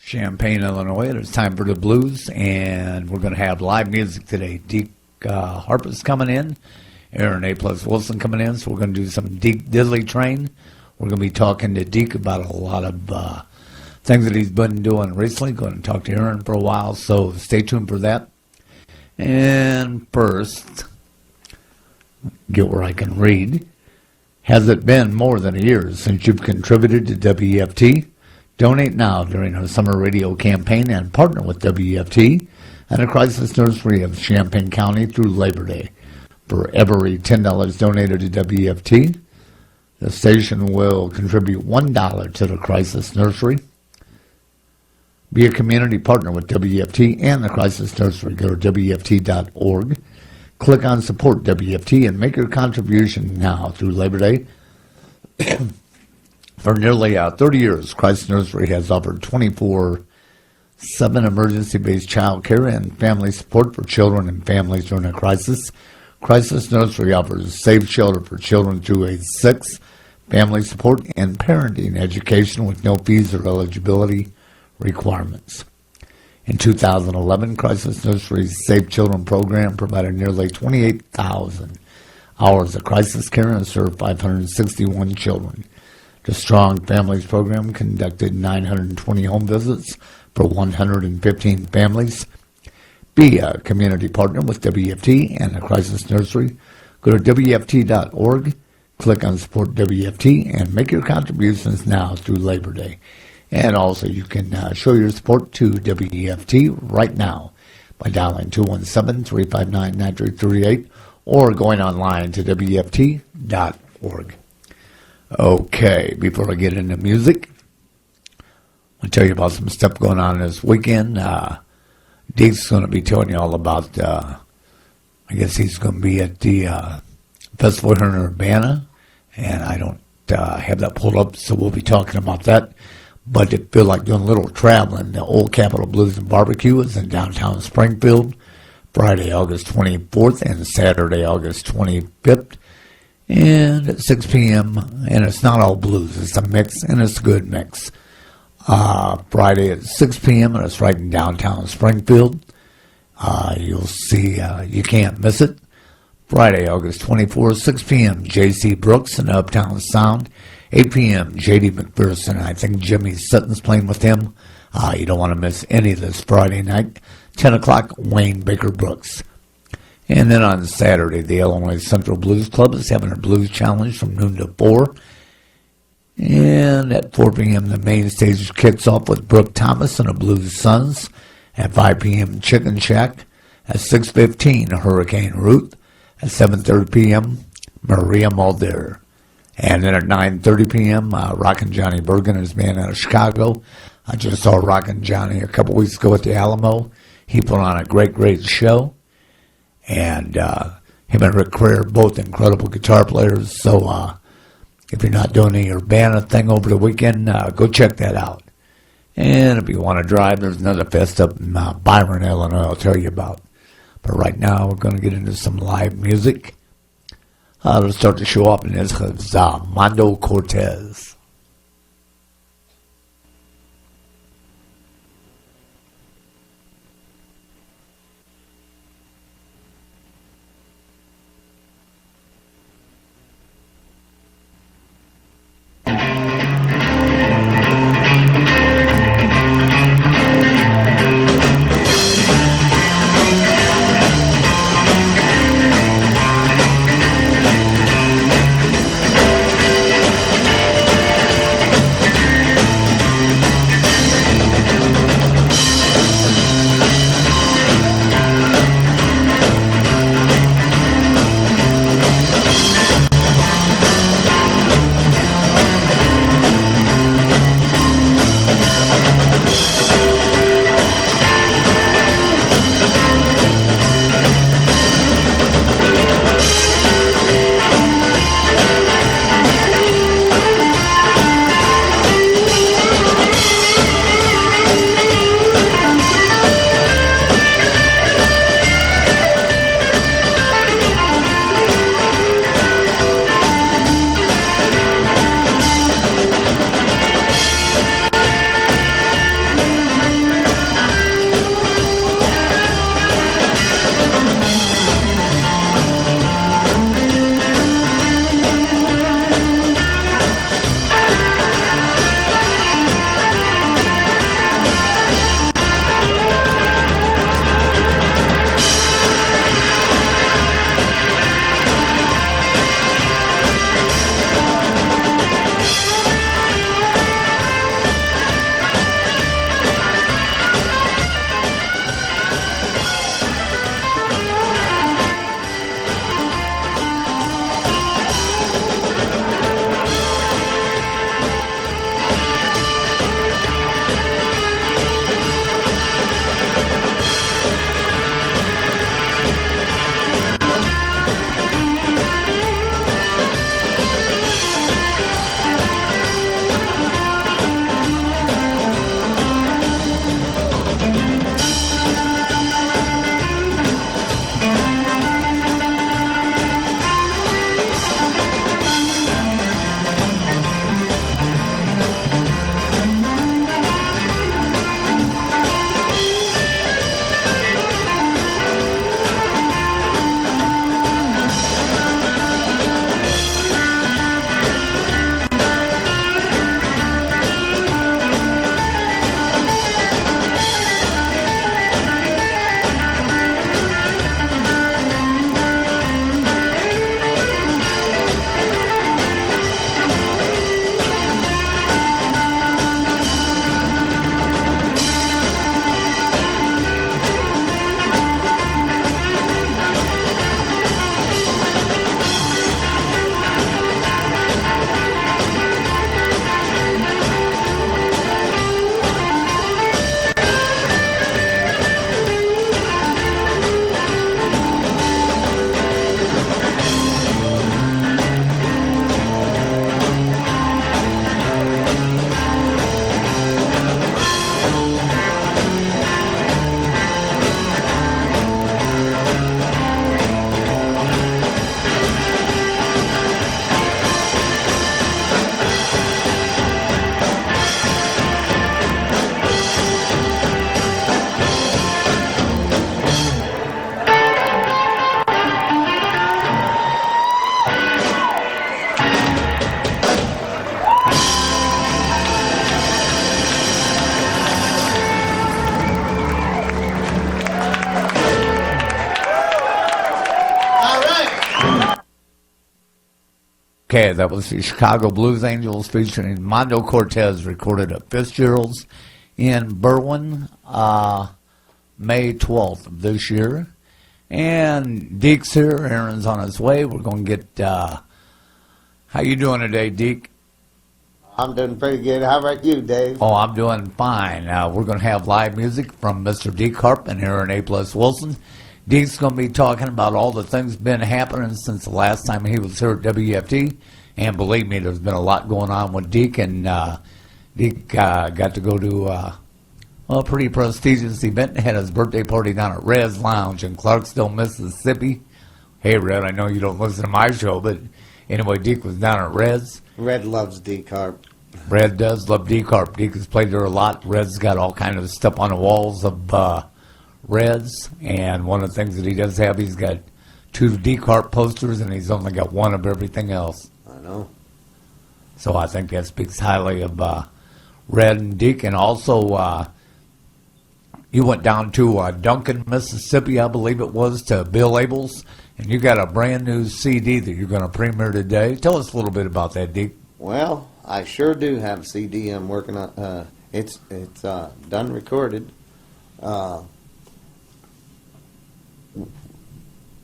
Champaign, Illinois. It's time for the blues, and we're going to have live music today. Deak harp is coming in, Aaron A. Plus Wilson coming in, so we're going to do some Deak Diddley Train. We're going to be talking to Deak about a lot of things that he's been doing recently. Going to talk to Aaron for a while, so stay tuned for that. And first, get where I can read. Has it been more than a year since you've contributed to WEFT? Donate now during our summer radio campaign and partner with WEFT and a crisis nursery of Champaign County through Labor Day. For every $10 donated to WEFT, the station will contribute $1 to the crisis nursery. Be a community partner with WEFT and the crisis nursery. Go to WEFT.org. Click on Support WEFT and make your contribution now through Labor Day. For nearly 30 years, Crisis Nursery has offered 24/7 emergency-based child care and family support for children and families during a crisis. Crisis Nursery offers safe shelter for children through age 6, family support, and parenting education with no fees or eligibility requirements. In 2011, Crisis Nursery's Safe Children program provided nearly 28,000 hours of crisis care and served 561 children. The Strong Families program conducted 920 home visits for 115 families. Be a community partner with WEFT and the Crisis Nursery. Go to WEFT.org, click on Support WEFT, and make your contributions now through Labor Day. And also, you can show your support to WEFT right now by dialing 217-359-9338 or going online to WEFT.org. Okay, before I get into music, I'll tell you about some stuff going on this weekend. Deak's going to be telling you all about, I guess he's going to be at the festival here in Urbana, and I don't have that pulled up, so we'll be talking about that. But if you feel like doing a little traveling, the Old Capitol Blues and Barbecue is in downtown Springfield, Friday, August 24th, and Saturday, August 25th. And at 6 p.m., and it's not all blues, it's a mix, and it's a good mix. Friday at 6 p.m., and it's right in downtown Springfield. You'll see, you can't miss it. Friday, August 24th, 6 p.m., J.C. Brooks and Uptown Sound. 8 p.m., J.D. McPherson. I think Jimmy Sutton's playing with him. You don't want to miss any of this Friday night. 10 o'clock, Wayne Baker Brooks. And then on Saturday, the Illinois Central Blues Club is having a blues challenge from noon to 4. And at 4 p.m., the main stage kicks off with Brooke Thomas and the Blues Sons. At 5 p.m., Chicken Shack. At 6:15, Hurricane Ruth. At 7:30 p.m., Maria Mulder. And then at 9:30 p.m., Rockin' Johnny Bergen and his band out of Chicago. I just saw Rockin' Johnny a couple weeks ago at the Alamo. He put on a great show. And him and Rick Crair, both incredible guitar players. So if you're not doing the Urbana thing over the weekend, go check that out. And if you want to drive, there's another fest up in Byron, Illinois, I'll tell you about. But right now, we're going to get into some live music. Let's start the show off, and this is Mondo Cortez. Okay, that was the Chicago Blues Angels featuring Mondo Cortez, recorded at Fitzgerald's in Berwyn, May 12th of this year. And Deak's here. Aaron's on his way. We're going to get... how you doing today, Deak? I'm doing pretty good. How about you, Dave? Oh, I'm doing fine. We're going to have live music from Mr. Deak Harp and Aaron A. Wilson. Deak's going to be talking about all the things been happening since the last time he was here at WFT. And believe me, there's been a lot going on with Deak. And Deak got to go to a pretty prestigious event. Had his birthday party down at Red's Lounge in Clarksville, Mississippi. Hey, Red, I know you don't listen to my show, but anyway, Deak was down at Red's. Red loves Deak Harp. Red does love Deak Harp. Deak has played there a lot. Red's got all kind of stuff on the walls of Red's, and one of the things that he does have, he's got 2 Deak Harp posters, and he's only got 1 of everything else. I know. So I think that speaks highly of Red and Deak. And also, you went down to Duncan, Mississippi, I believe it was, to Bill Abel's, and you got a brand new CD that you're going to premiere today. Tell us a little bit about that, Deak. Well, I sure do have a CD I'm working on. It's done recorded.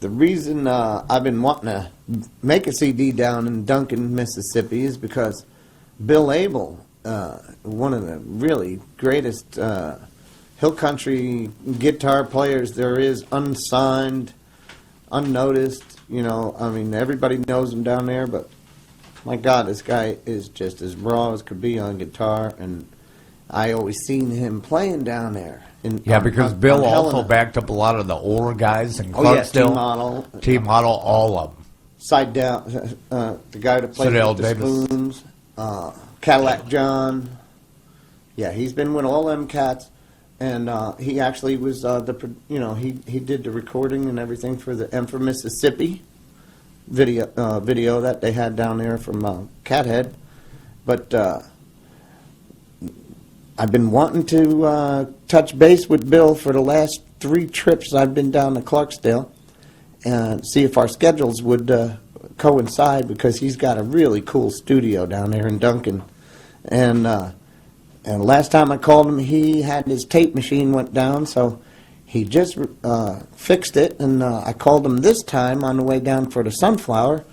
The reason I've been wanting to make a CD down in Duncan, Mississippi is because Bill Abel, one of the really greatest hill country guitar players there is, unsigned, unnoticed, you know, I mean, everybody knows him down there, but my God, this guy is just as raw as could be on guitar, and I always seen him playing down there. Because Bill also backed up a lot of the older guys in Clarksville. T-Model, all of them. Side Down, the guy that played with the Spoons, Cadillac John. Yeah, he's been with all them cats. And he actually was he did the recording and everything for the M for Mississippi video that they had down there from Cathead. But I've been wanting to touch base with Bill for the last 3 trips I've been down to Clarksdale and see if our schedules would coincide, because he's got a really cool studio down there in Duncan. And last time I called him, he had his tape machine went down, so he just fixed it. And I called him this time on the way down for the Sunflower,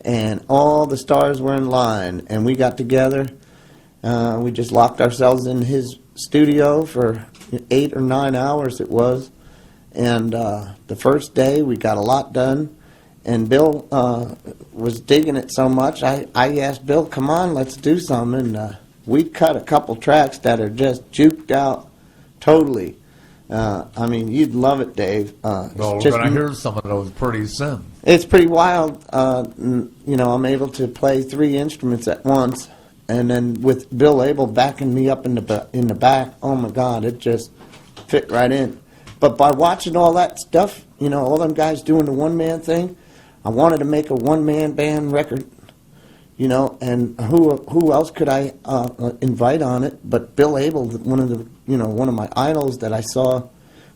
and all the stars were in line. And we got together. We just locked ourselves in his studio for 8 or 9 hours it was. And the first day we got a lot done. And Bill was digging it so much, I asked Bill, come on, let's do something. And we cut a couple tracks that are just juked out totally. I mean, you'd love it, Dave. Well, we're going to hear some of those pretty soon. It's pretty wild. You know, I'm able to play 3 instruments at once, and then with Bill Abel backing me up in the back, oh my God, it just fit right in. But by watching all that stuff, you know, all them guys doing the one-man thing, I wanted to make a one-man band record. You know, and who else could I invite on it but Bill Abel, one of my idols that I saw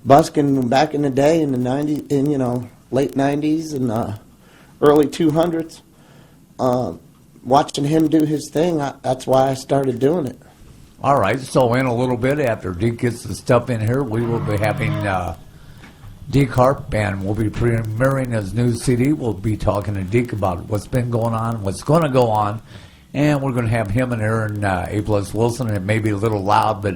busking back in the day in the '90s, in late '90s and early 200s. Watching him do his thing, that's why I started doing it. All right, so in a little bit after Deak gets the stuff in here, we will be having Deak Harp, and we'll be premiering his new CD. We'll be talking to Deak about what's been going on, what's going to go on, and we're going to have him and Aaron A. Wilson. It may be a little loud, but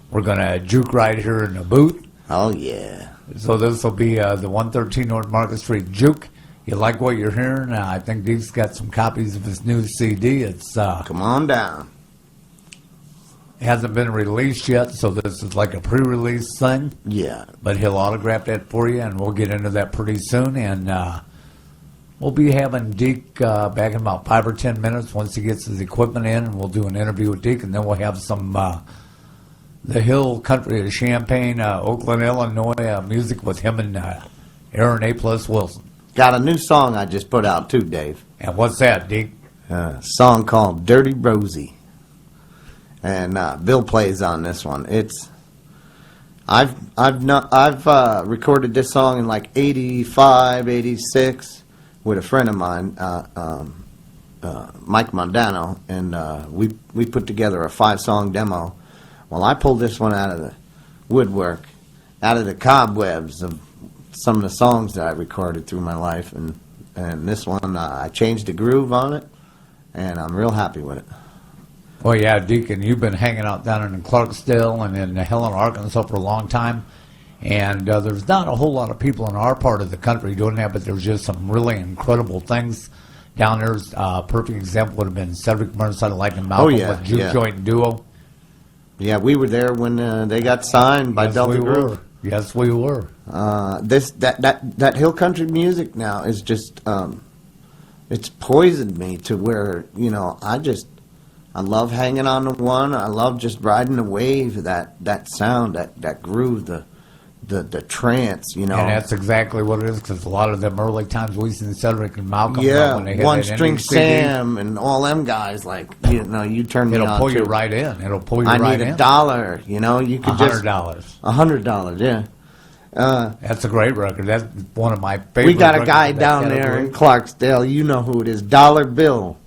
we're going to juke right here in the booth. Oh, yeah. So this will be the 113 North Market Street Juke. You like what you're hearing? I think Deak's got some copies of his new CD. It's come on down. It hasn't been released yet, so this is like a pre-release thing. Yeah. But he'll autograph that for you, and we'll get into that pretty soon. And we'll be having Deak back in about 5 or 10 minutes once he gets his equipment in, and we'll do an interview with Deak, and then we'll have some the hill country of Champaign, Oakland, Illinois, music with him and Aaron A. Wilson. Got a new song I just put out too, Dave. And what's that, Deak? A song called Dirty Rosie. And Bill plays on this one. I've recorded this song in like 85, 86 with a friend of mine, Mike Mondano, and we put together a 5-song demo. Well, I pulled this one out of the woodwork, out of the cobwebs of some of the songs that I recorded through my life, and this one I changed the groove on it, and I'm real happy with it. Well, yeah, Deacon, you've been hanging out down in Clarksdale and in Helena, Arkansas for a long time, and there's not a whole lot of people in our part of the country doing that, but there's just some really incredible things down there. A perfect example would have been Cedric Burnside of Lightning Malcolm with Juke Joint Duo. Yeah, we were there when they got signed by Delta Group. Yes, we were. That hill country music now is just it's poisoned me to where, you know, I love hanging on the one. I love just riding the wave, that sound, that groove, the trance, you know. And that's exactly what it is, because a lot of them early times we seen Cedric and Malcolm. Yeah, when they had One that String ending CD, Sam and all them guys, like, you know, you turn me on. it'll pull you too. right in. It'll pull you I right need in. $1, you know. You could just $100. $100, yeah. That's a great record. That's one of my favorite. We got a records guy in that down there category. in Clarksdale. You know who it is, Dollar Bill.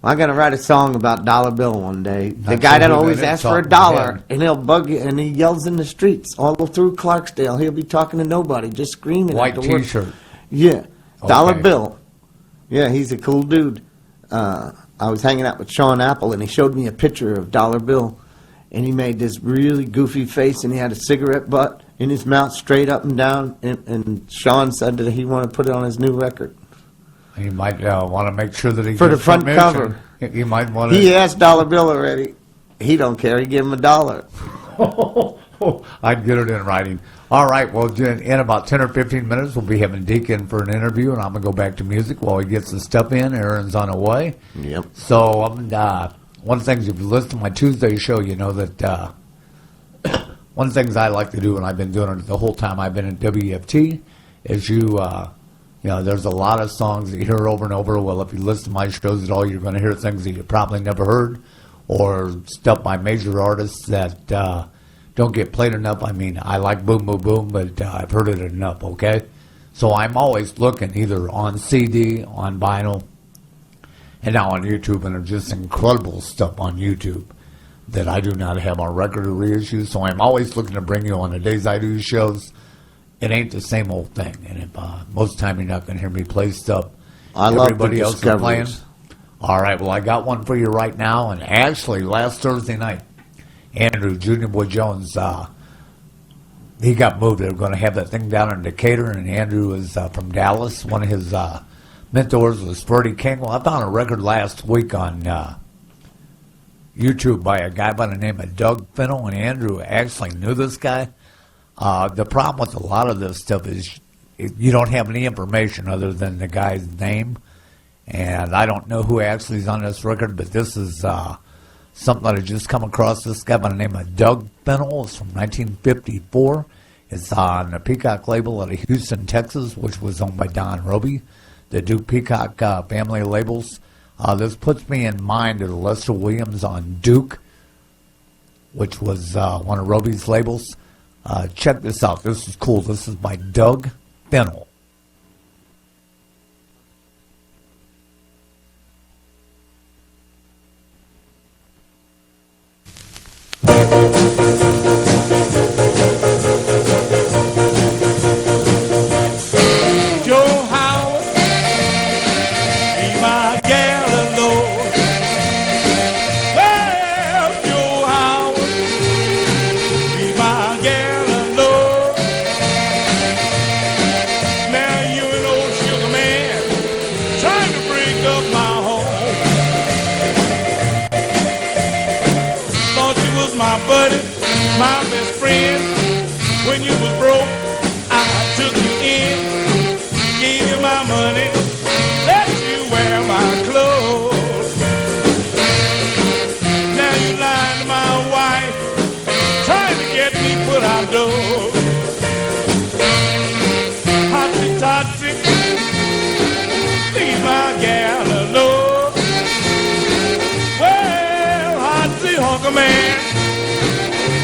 I got to write a song about Dollar Bill one day. The Not guy sure that who always that is, asks for off my $1, head. and he'll bug you, and he yells in the streets all through Clarksdale. He'll be talking to nobody, just screaming. White at the work. T-shirt. Yeah, Dollar Okay. Bill. Yeah, he's a cool dude. I was hanging out with Sean Apple, and he showed me a picture of Dollar Bill, and he made this really goofy face, and he had a cigarette butt in his mouth straight up and down, and Sean said that he wanted to put it on his new record. You might want to make sure that he For the gets front permission. cover. You might want to. He asked Dollar Bill already. He don't care. He give him $1. I'd get it in writing. All right. Well, in about 10 or 15 minutes, we'll be having Deak in for an interview, and I'm going to go back to music while he gets the stuff in. Aaron's on the way. Yep. So, one of the things, if you listen to my Tuesday show, you know that one of the things I like to do, and I've been doing it the whole time I've been in WEFT, is you know, there's a lot of songs that you hear over and over. Well, if you listen to my shows at all, you're going to hear things that you probably never heard, or stuff by major artists that don't get played enough. I mean, I like Boom Boom Boom, but I've heard it enough, okay? So I'm always looking either on CD, on vinyl, and now on YouTube, and there's just incredible stuff on YouTube that I do not have on record or reissue. So I'm always looking to bring you on the days I do shows. It ain't the same old thing, and if, most of the time you're not going to hear me play stuff I love everybody the else is playing. discoveries. All right, well, I got one for you right now, and actually, last Thursday night, Andrew, Junior Boy Jones, he got moved. They were going to have that thing down in Decatur, and Andrew is from Dallas. One of his mentors was Freddie King. Well, I found a record last week on YouTube by a guy by the name of Doug Fennell, and Andrew actually knew this guy. The problem with a lot of this stuff is you don't have any information other than the guy's name, and I don't know who actually is on this record, but this is something that I just come across. This guy by the name of Doug Fennell. It's from 1954. It's on the Peacock label out of Houston, Texas, which was owned by Don Roby, the Duke Peacock family of labels. This puts me in mind of Lester Williams on Duke, which was one of Roby's labels. Check this out. This is cool. This is by Doug Fennell. Joe Howard, be my gal alone. Well, Joe Howard, be my gal alone. Now you an old sugar man trying to break up my home. Thought you was my buddy, my best friend. When you was broke, I took you in. Gave you my money, let you wear my clothes. Now you lying to my wife, trying to get me put out doors. Hotsy totsy, leave my gal alone. Well, hotsy honker man,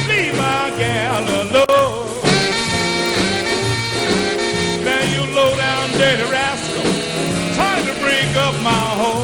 leave my gal alone. Now you low down dirty rascal, trying to break up my home.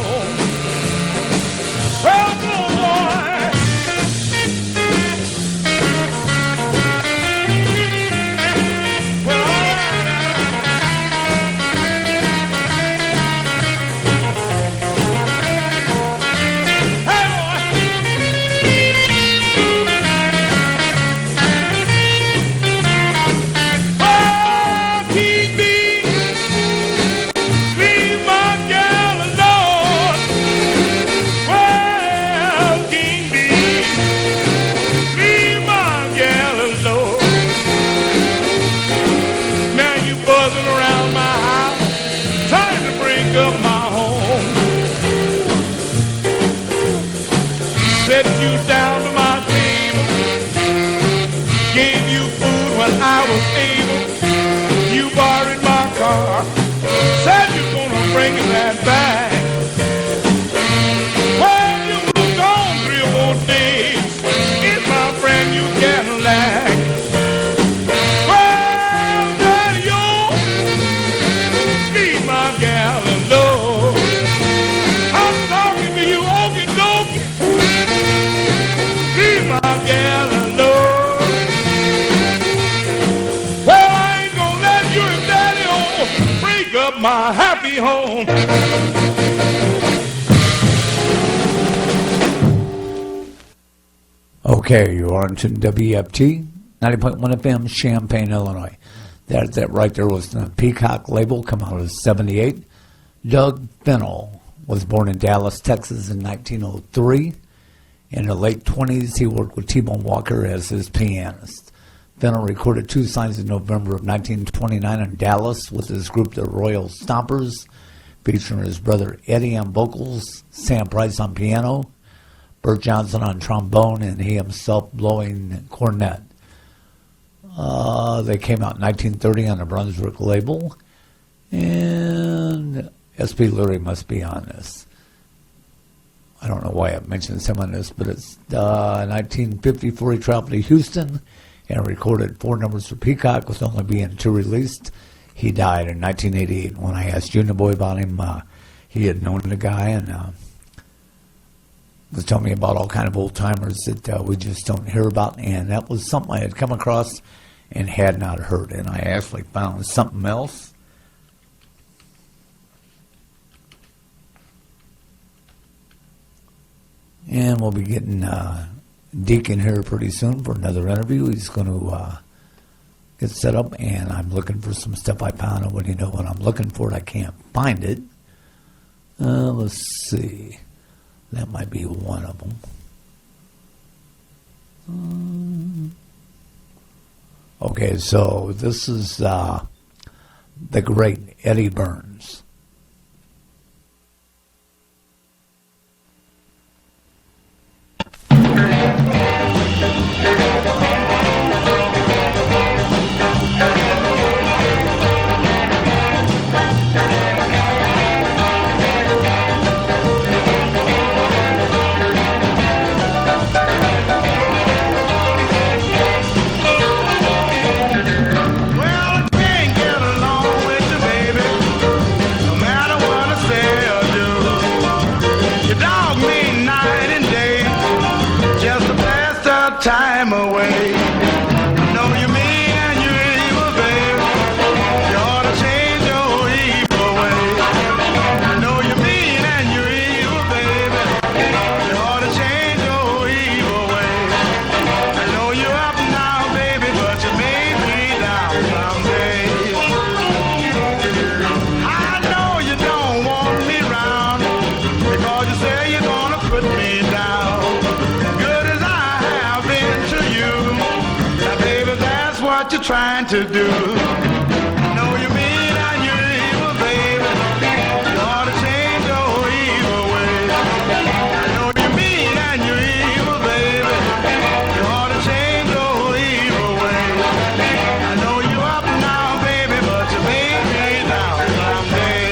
was able, you borrowed my car, said you're gonna bring it right back. Well, you was gone 3 or 4 days in my brand new Cadillac. Well, daddy, you be my gal and love. I'm talking to you, okey dokey. Be my gal and love. Well, I ain't gonna let you and daddy break up my happy home. Okay, you're on to WFT, 90.1 FM, Champaign, Illinois. That right there was the Peacock label, come out of 78. Doug Fennell was born in Dallas, Texas in 1903. In the late 20s, he worked with T-Bone Walker as his pianist. Fennell recorded 2 songs in November of 1929 in Dallas with his group, the Royal Stompers, featuring his brother Eddie on vocals, Sam Price on piano, Bert Johnson on trombone, and he himself blowing cornet. They came out in 1930 on the Brunswick label, and S.P. Lurie must be on this. I don't know why it mentions him on this, but it's 1954 he traveled to Houston and recorded 4 numbers for Peacock, with only being 2 released. He died in 1988. When I asked Junior Boy about him, he had known the guy and was telling me about all kind of old timers that we just don't hear about, and that was something I had come across and had not heard, and I actually found something else. And we'll be getting Deak in here pretty soon for another interview. He's going to get set up, and I'm looking for some stuff I found. And when you know what I'm looking for, I can't find it. Let's see. That might be one of them. Okay, so this is the great Eddie Burns. Time away. Know you mean and you evil, babe. You ought to change your evil way. Know you mean and you evil, baby. You ought to change your evil way. I know you're up now, baby, but you may be down someday. I know you don't want me round because you say you're gonna put me down. What you're trying to do. Know you mean and you evil, baby. You ought to change your evil way. I know you mean and you evil, baby. You ought to change your evil way. I know you up now, baby, but you may be down someday.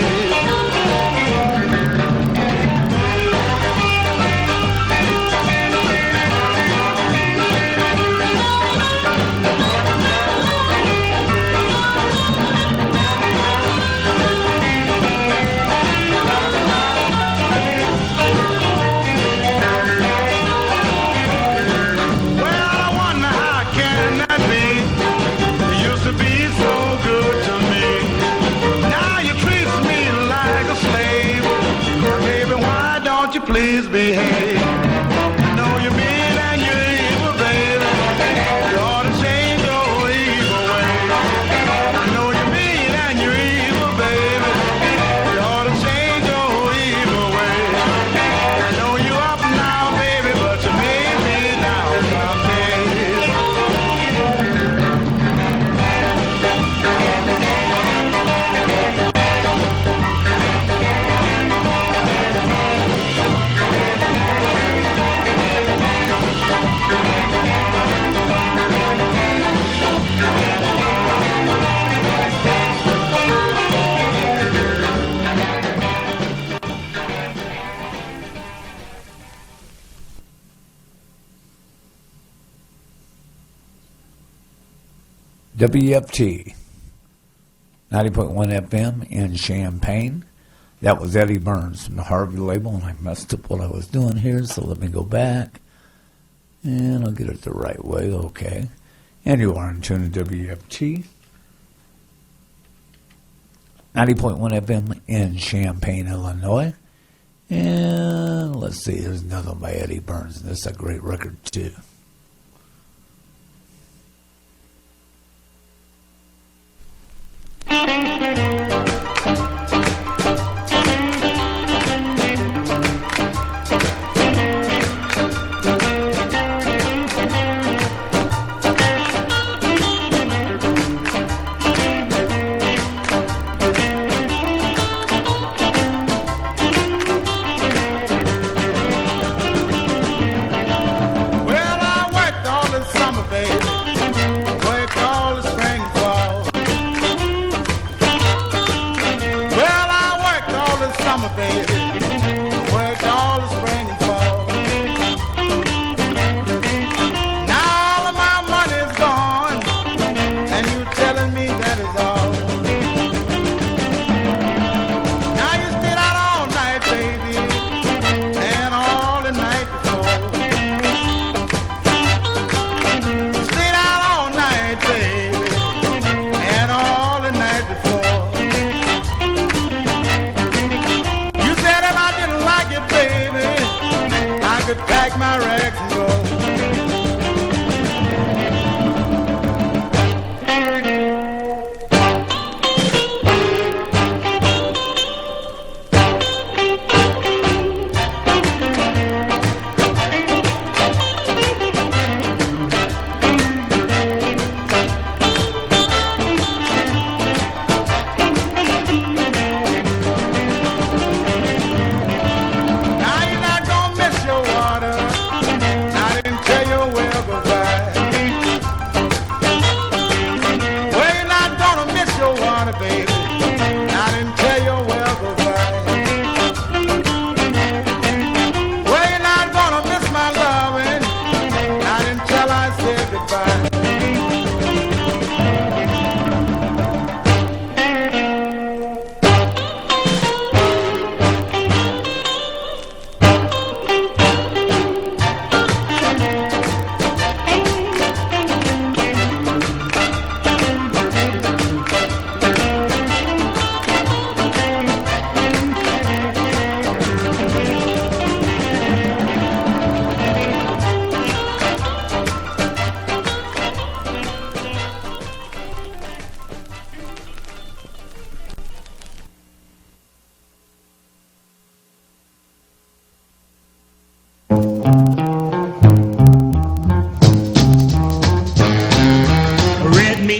WFT 90.1 FM in Champaign. That was Eddie Burns from the Harvey label, and I messed up what I was doing here, so let me go back, and I'll get it the right way. Okay. And you are in tune to WFT 90.1 FM in Champaign, Illinois. And let's see, there's another one by Eddie Burns, and this is a great record, too.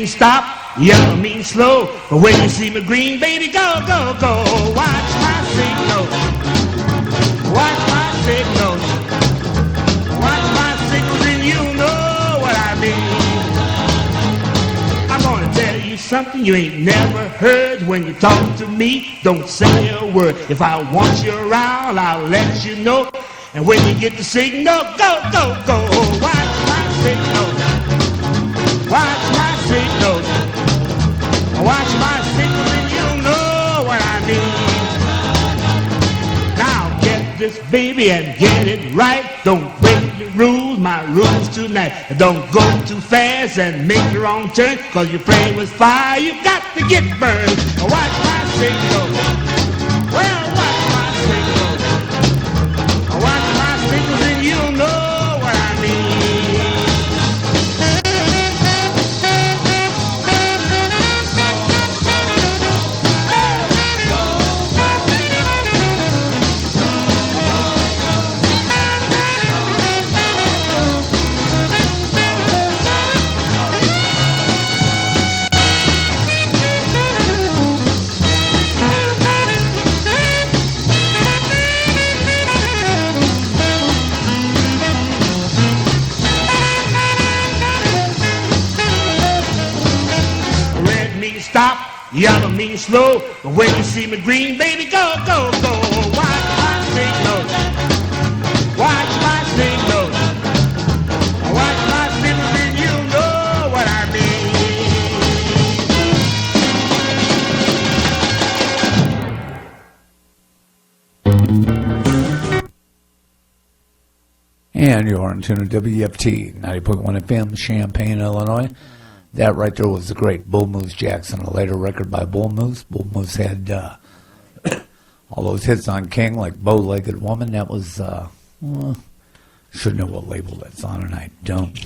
Stop, yellow means slow. But when you see me green, baby, go, go, go. Watch my signal. Watch my signal. Watch my signals and you know what I mean. I'm gonna tell you something you ain't never heard. When you talk to me, don't say a word. If I want you around, I'll let you know. And when you get the signal, go, go, go. Watch my signal. Watch my signals. Watch my signals and you know what I mean. Now get this baby and get it right. Don't break the rules, my rules tonight. Don't go too fast and make your wrong turn. Cause you're playing with fire, you got to get burned. Watch my signals. Well, watch my signals. Watch my signals and you know what I mean. Stop, yellow means slow. But when you see me green, baby, go, go, go. Watch my signals. Watch my signals. Watch my signals and you know what I mean. And you are in tune to WEFT 90.1 FM, Champaign, Illinois. That right there was the great Bull Moose Jackson, a later record by Bull Moose. Bull Moose had all those hits on King, like Bow-Legged Woman. That was, should know what label that's on, and I don't.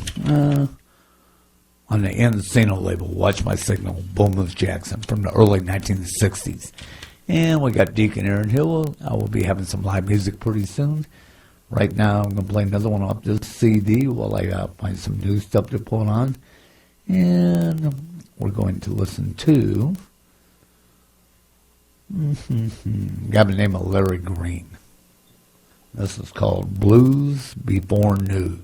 On the Encino label, Watch My Signal, Bull Moose Jackson from the early 1960s. And we got Deak and Aaron Hill. I will be having some live music pretty soon. Right now, I'm going to play another one off this CD while I find some new stuff to put on. And we're going to listen to a guy by the name of Larry Green. This is called Blues Before News.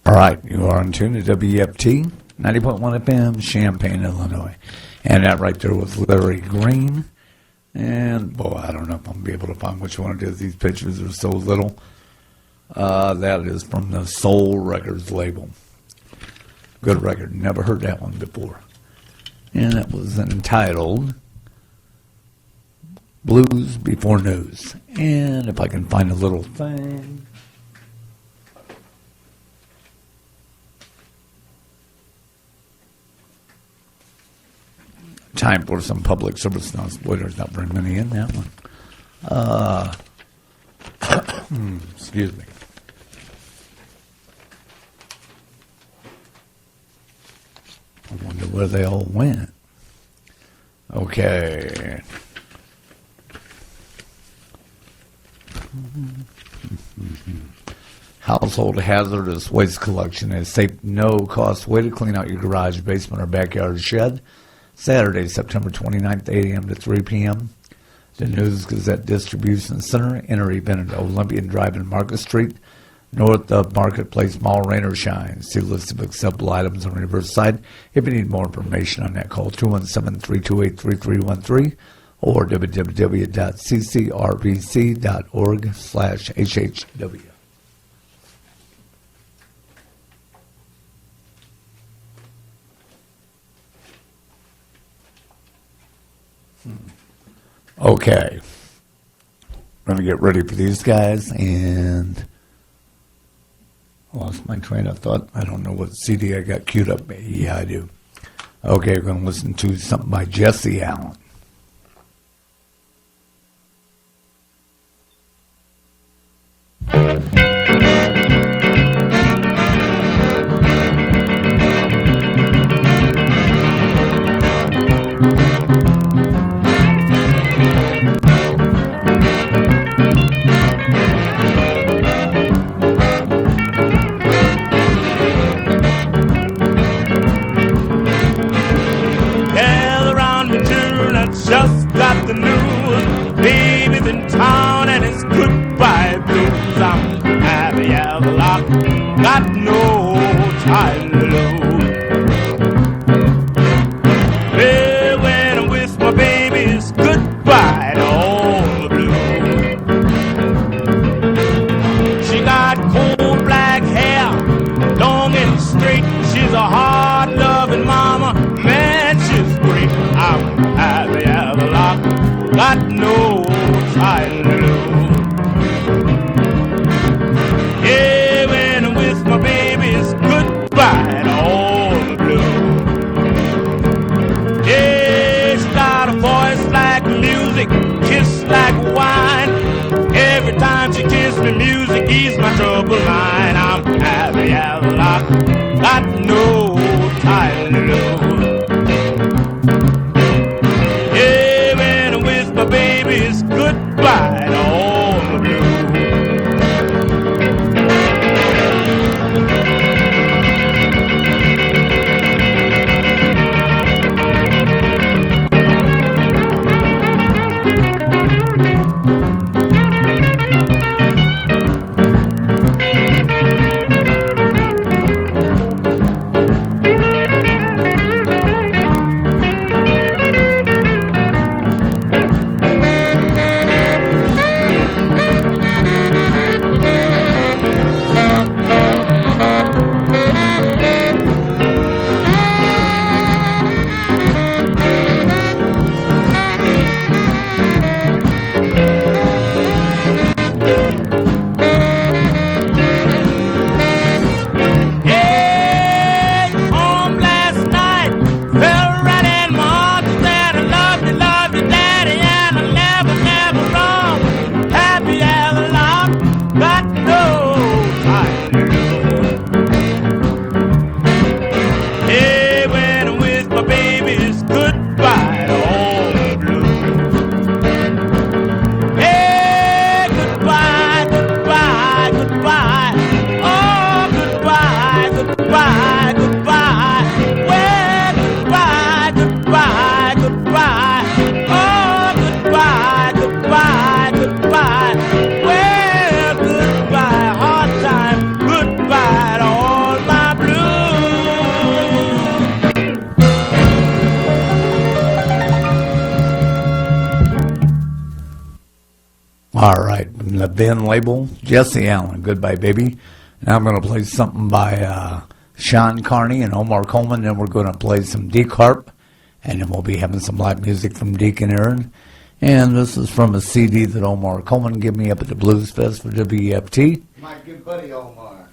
All right, you are on tune to WEFT 90.1 FM, Champaign, Illinois. And that right there was Larry Green. And, boy, I don't know if I'm going to be able to find which one it is. These pictures are so little. That is from the Soul Records label. Good record. Never heard that one before. And it was entitled Blues Before News. And if I can find a little thing. Time for some public service announcements. Boy, there's not very many in that one. Excuse me. I wonder where they all went. Okay. Household hazardous waste collection is a safe, no-cost way to clean out your garage, basement, or backyard shed. Saturday, September 29th, 8 a.m. to 3 p.m. The News Gazette Distribution Center, enter event at Olympian Drive and Market Street, north of Marketplace Mall, rain or shine. See list of acceptable items on the reverse side. If you need more information on that, call 217-328-3313 or www.ccrbc.org/HHW. Okay. We're going to get ready for these guys, and I lost my train of thought. I don't know what CD I got queued up. Yeah, I do. Okay, we're going to listen to something by Jesse Allen. Gather around me, children, I just got the news. Baby's in town and it's goodbye blues. I'm happy as a lark, got no time to lose. Well, when I'm with my baby, it's goodbye to all the blues. She got coal black hair, long and straight. She's a hard-loving mama, man, she's great. I'm happy as a lark, got no time to lose. Yeah, when I'm with my baby, it's goodbye to all the blues. Yeah, she got a voice like music, kiss like wine. Every time she kisses me, music ease my troubled mind. I'm happy as a lark, got no time to lose. Yeah, when I'm with my baby, it's goodbye to all the blues. All right, from the Ben label, Jesse Allen, Goodbye Baby. Now I'm going to play something by Sean Carney and Omar Coleman, then we're going to play some Deak harp, and then we'll be having some live music from Deak and Aaron. And this is from a CD that Omar Coleman gave me up at the Blues Fest for WEFT. My good buddy Omar.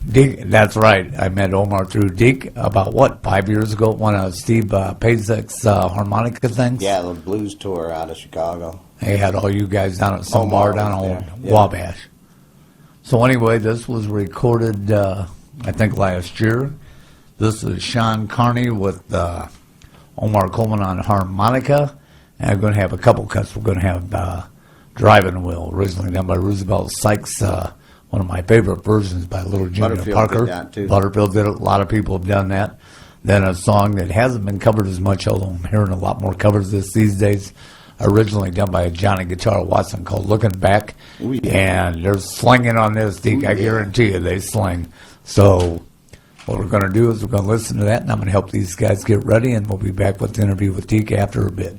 Deak, that's right. I met Omar through Deak about, 5 years ago at one of Steve Pazek's harmonica things? Yeah, the blues tour out of Chicago. They had all you guys down at some bar down on Wabash. So anyway, this was recorded, I think, last year. This is Sean Carney with Omar Coleman on harmonica. And I'm going to have a couple cuts. We're going to have Driving Wheel, originally done by Roosevelt Sykes, one of my favorite versions by Little Junior Parker. Did that too. Butterfield did it. A lot of people have done that. Then a song that hasn't been covered as much, although I'm hearing a lot more covers these days, originally done by Johnny Guitar Watson, called Looking Back. Ooh, yeah. And there's slinging on this, Deak. I guarantee you they sling. So what we're going to do is we're going to listen to that, and I'm going to help these guys get ready, and we'll be back with the interview with Deak after a bit.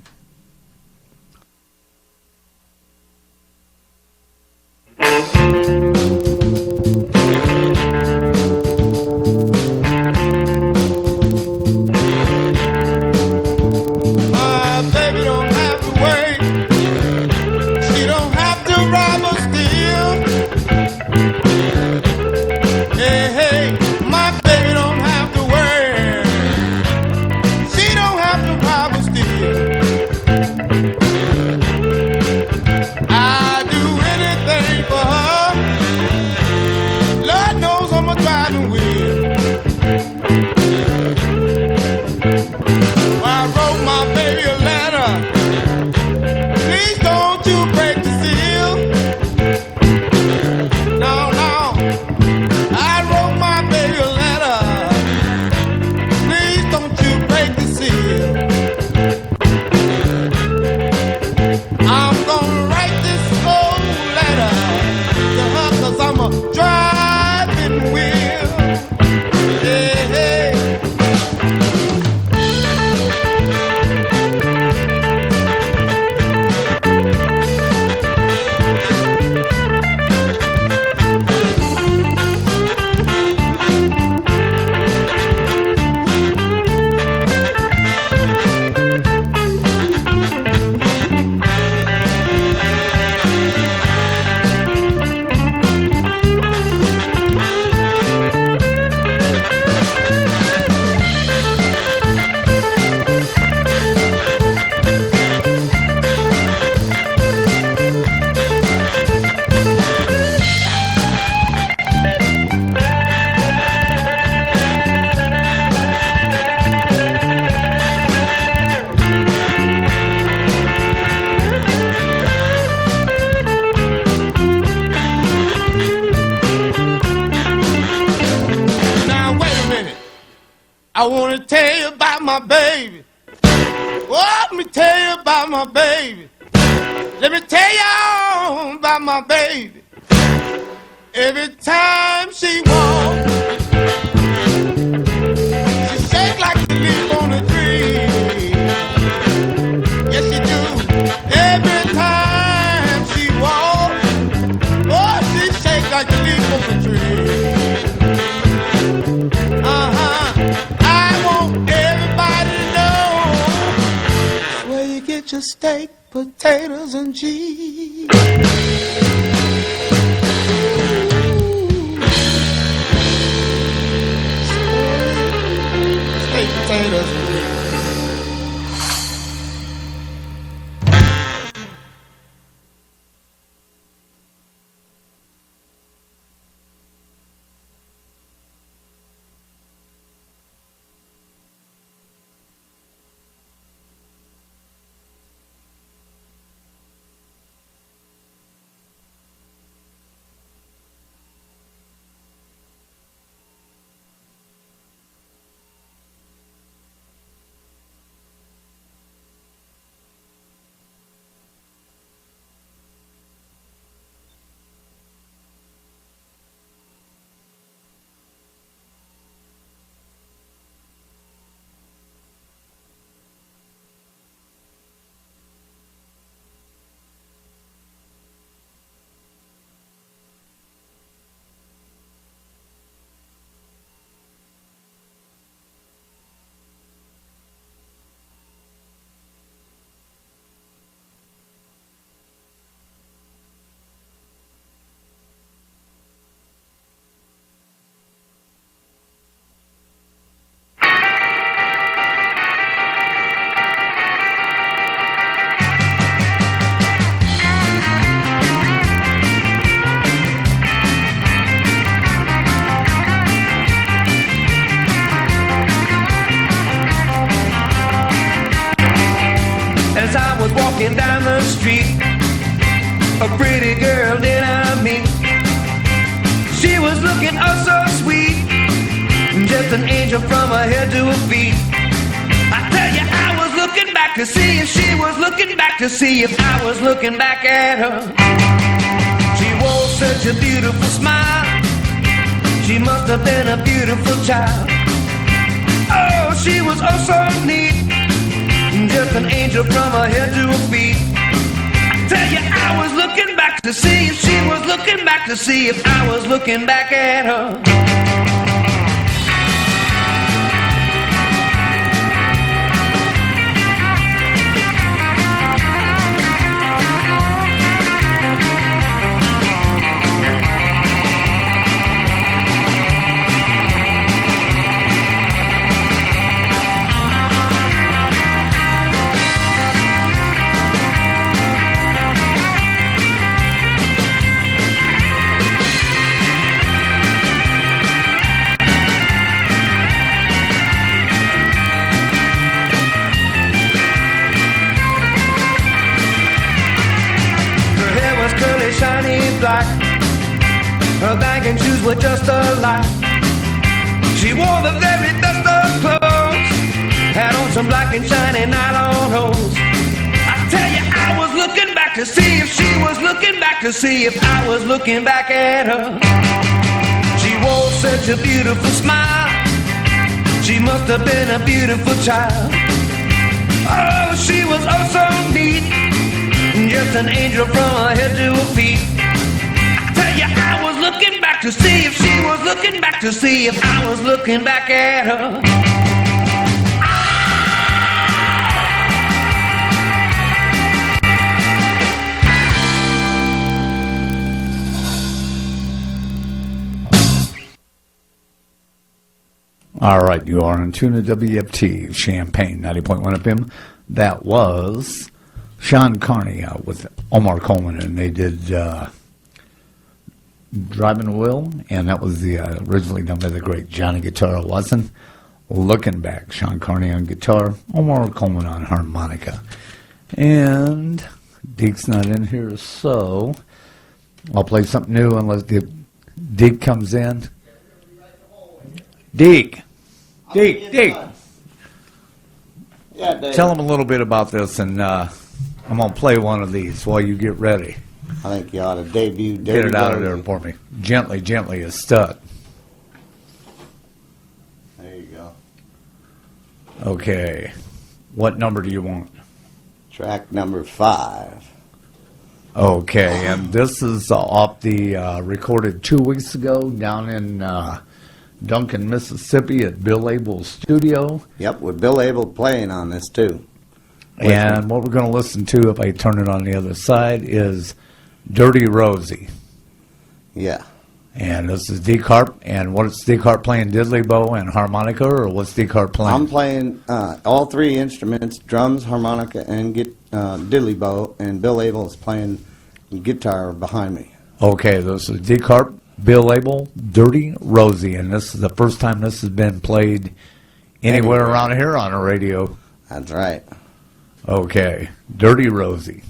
I want to tell you about my baby. Oh, let me tell you about my baby. Let me tell you all about my baby. Every time she walks, she shake like a leaf on a tree. Yes, she do. Every time she walks, oh, she shake like a leaf on a tree. Just steak, potatoes, and cheese. Steak, potatoes, and cheese. Walking down the street, a pretty girl did I meet. She was looking oh so sweet, just an angel from her head to her feet. I tell you, I was looking back to see if she was looking back to see if I was looking back at her. She wore such a beautiful smile. She must have been a beautiful child. Oh, she was oh so neat, just an angel from her head to her feet. I tell you, I was looking back to see if she was looking back to see if I was looking back at her. Shiny black, her bag and shoes were just alike. She wore the very best of clothes, had on some black and shiny nylon hose. I tell you, I was looking back to see if she was looking back to see if I was looking back at her. She wore such a beautiful smile, she must have been a beautiful child. Oh, she was oh so neat, just an angel from her head to her feet. I tell you, I was looking back to see if she was looking back to see if I was looking back at her. All right, you are in tune to WFT, Champaign, 90.1 FM. That was Sean Carney with Omar Coleman, and they did Driving the Wheel, and that was the originally done by the great Johnny Guitar Watson. Looking Back, Sean Carney on guitar, Omar Coleman on harmonica. And Deak's not in here, so I'll play something new unless Deak comes in. Deak! Yeah, Dave. Tell them a little bit about this, and I'm going to play one of these while you get ready. I think you ought to debut. Get it out of there for me. Gently, gently, a stud. There you go. Okay. What number do you want? Track number 5. Okay, and this is off the recorded 2 weeks ago down in Duncan, Mississippi at Bill Abel's studio. Yep, with Bill Abel playing on this too. And what we're going to listen to, if I turn it on the other side, is Dirty Rosie. Yeah. And this is Deak harp. And what's Deak harp playing? Diddley bow and harmonica, or what's Deak harp playing? I'm playing all 3 instruments: drums, harmonica, and diddley bow. And Bill Abel is playing guitar behind me. Okay, this is Deak harp, Bill Abel, Dirty Rosie, and this is the first time this has been played anywhere around here on the radio. That's right. Okay, Dirty Rosie.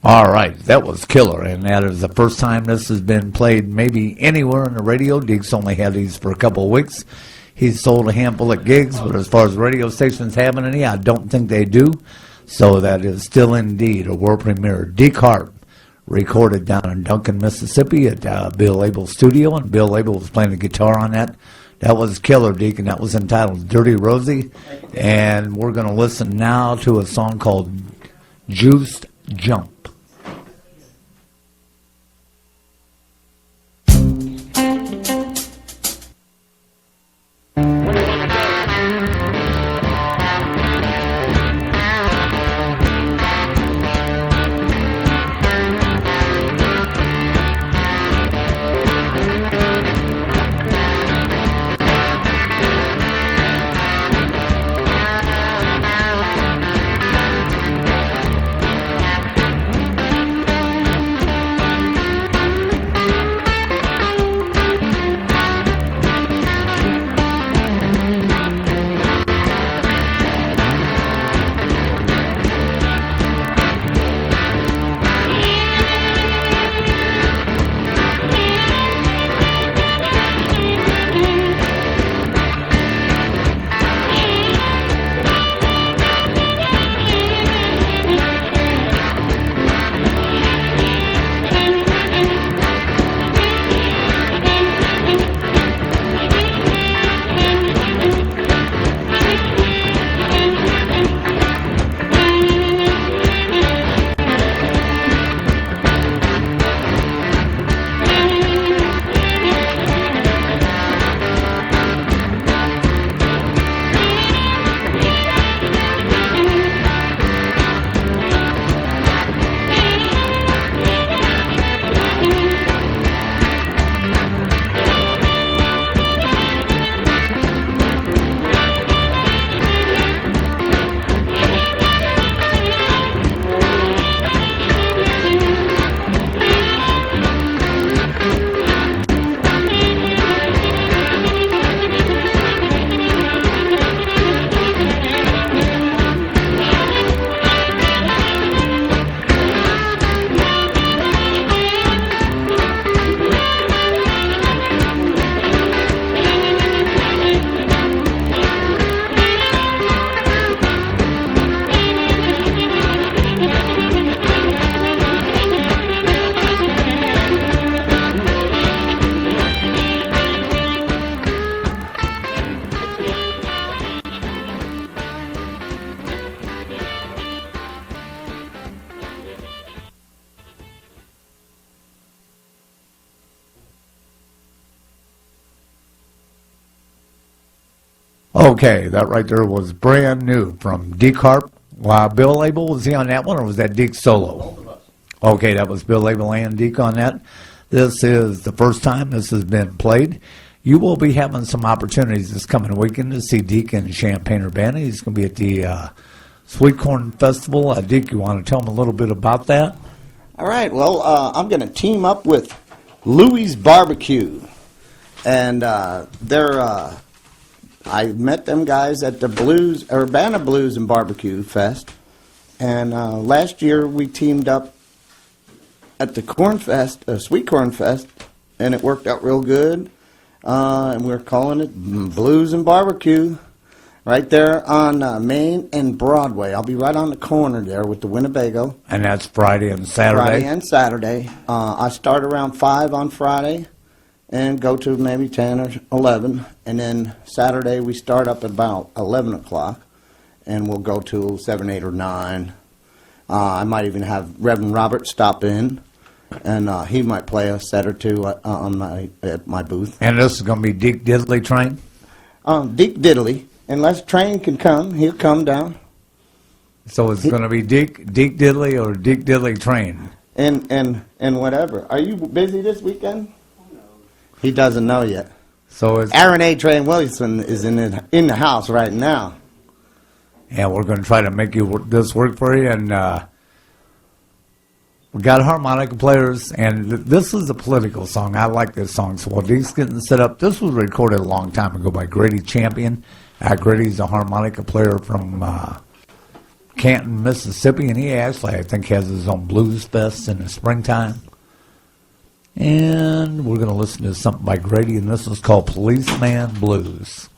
All right, that was killer, and that is the first time this has been played maybe anywhere on the radio. Deak's only had these for a couple of weeks. He's sold a handful of gigs, but as far as radio stations having any, I don't think they do. So that is still indeed a world premiere. Deak Harp, recorded down in Duncan, Mississippi at Bill Abel's studio, and Bill Abel was playing the guitar on that. That was killer, Deak, and that was entitled Dirty Rosie. And we're going to listen now to a song called Juiced Jump. Okay, that right there was brand new from Deak Harp. Wow, Bill Abel, was he on that one, or was that Deak solo? Okay, that was Bill Abel and Deak on that. This is the first time this has been played. You will be having some opportunities this coming weekend to see Deak in Champaign, Urbana. He's going to be at the Sweet Corn Festival. Deak, you want to tell him a little bit about that? All right, well, I'm going to team up with Louie's Barbecue. And I met them guys at the Urbana Blues and Barbecue Fest. And last year we teamed up at the Corn Fest, Sweet Corn Fest, and it worked out real good. And we're calling it Blues and Barbecue, right there on Main and Broadway. I'll be right on the corner there with the Winnebago. And that's Friday and Saturday? Friday and Saturday. I start around 5 on Friday and go to maybe 10 or 11. And then Saturday we start up at about 11 o'clock, and we'll go till 7, 8, or 9. I might even have Reverend Robert stop in, and he might play a set or two at my booth. And this is going to be Deak Diddley Train? Deak Diddley. Unless Train can come, he'll come down. So it's going to be Deak Diddley or Deak Diddley Train? And whatever. Are you busy this weekend? No. He doesn't know yet. So it's Aaron A. Train Williamson is in the house right now. Yeah, we're going to try to make this work for you. And we got harmonica players, and this is a political song. I like this song. So while Deak's getting set up, this was recorded a long time ago by Grady Champion. Grady's a harmonica player from Canton, Mississippi, and he actually, I think, has his own blues fest in the springtime. And we're going to listen to something by Grady, and this is called Policeman Blues.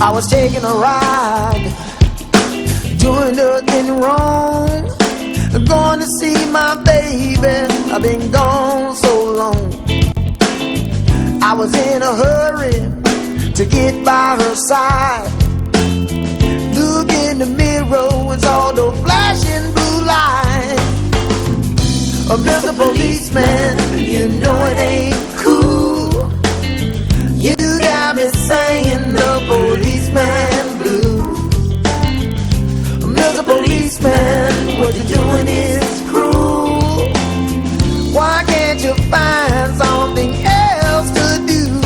I was taking a ride, doing nothing wrong, going to see my baby. I've been gone so long. I was in a hurry to get by her side. Look in the mirror and saw the flashing blue light. Mr. Policeman, you know it ain't cool. You got me singing the policeman blues. Mr. Policeman, what you're doing is cruel. Why can't you find something else to do?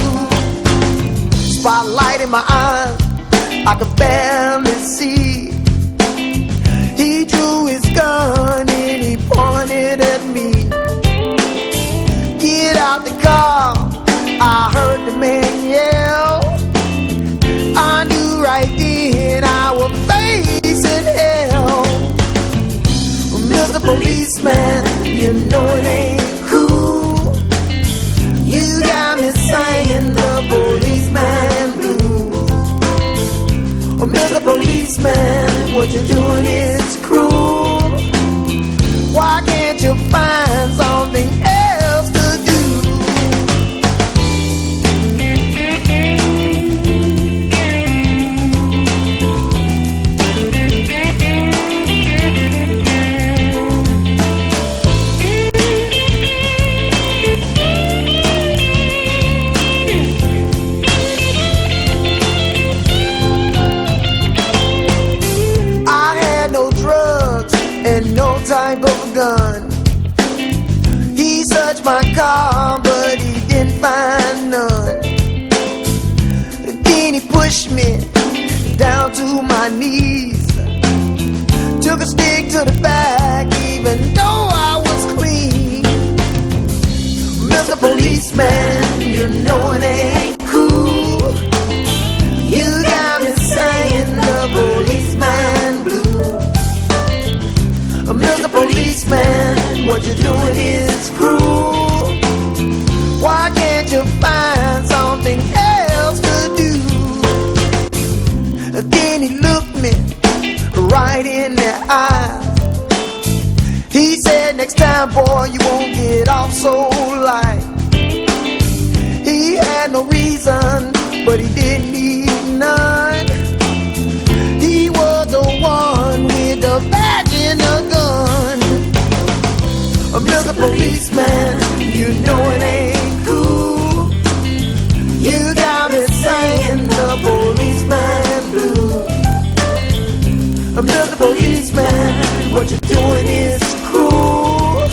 Spotlight in my eyes, I could barely see. He drew his gun and he pointed at me. Get out the car, I heard the man yell. I knew right then I was facing hell. Mr. Policeman, you know it ain't cool. You got me singing the policeman blues. Mr. Policeman, what you're doing is cruel. Why can't you find something else to do? And no type of gun. He searched my car, but he didn't find none. Then he pushed me down to my knees. Took a stick to the back, even though I was clean. Mr. Policeman, you know it ain't cool. You got me saying the policeman blues. Mr. Policeman, what you're doing is cruel. Why can't you find something else to do? Then he looked me right in the eye. He said, next time, boy, you won't get off so light. He had no reason, but he didn't need none. He was the one with the badge and the gun. Mr. Policeman, you know it ain't cool. You got me singing the policeman blues. Mr. Policeman, what you're doing is cruel.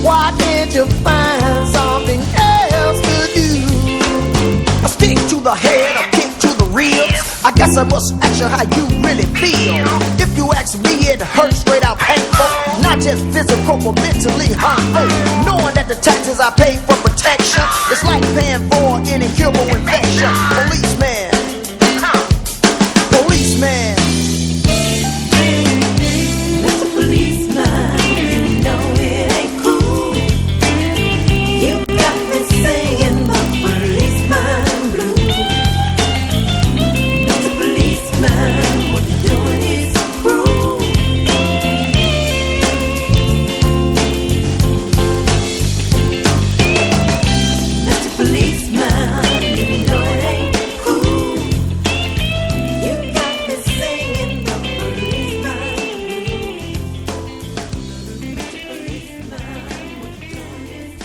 Why can't you find something else to do? A stick to the head, a kick to the ribs. I guess I must ask you how you really feel. If you ask me, it hurts straight out painful. Not just physical, but mentally harmful. Knowing that the taxes I pay for protection, it's like paying for an incurable infection. Policeman, policeman. Mr. Policeman, you know it ain't cool. You got me singing the policeman blues. Mr. Policeman, what you doing is cruel. Mr. Policeman, you know it ain't cool. You got me singing the policeman blues. Mr. Policeman, what you doing is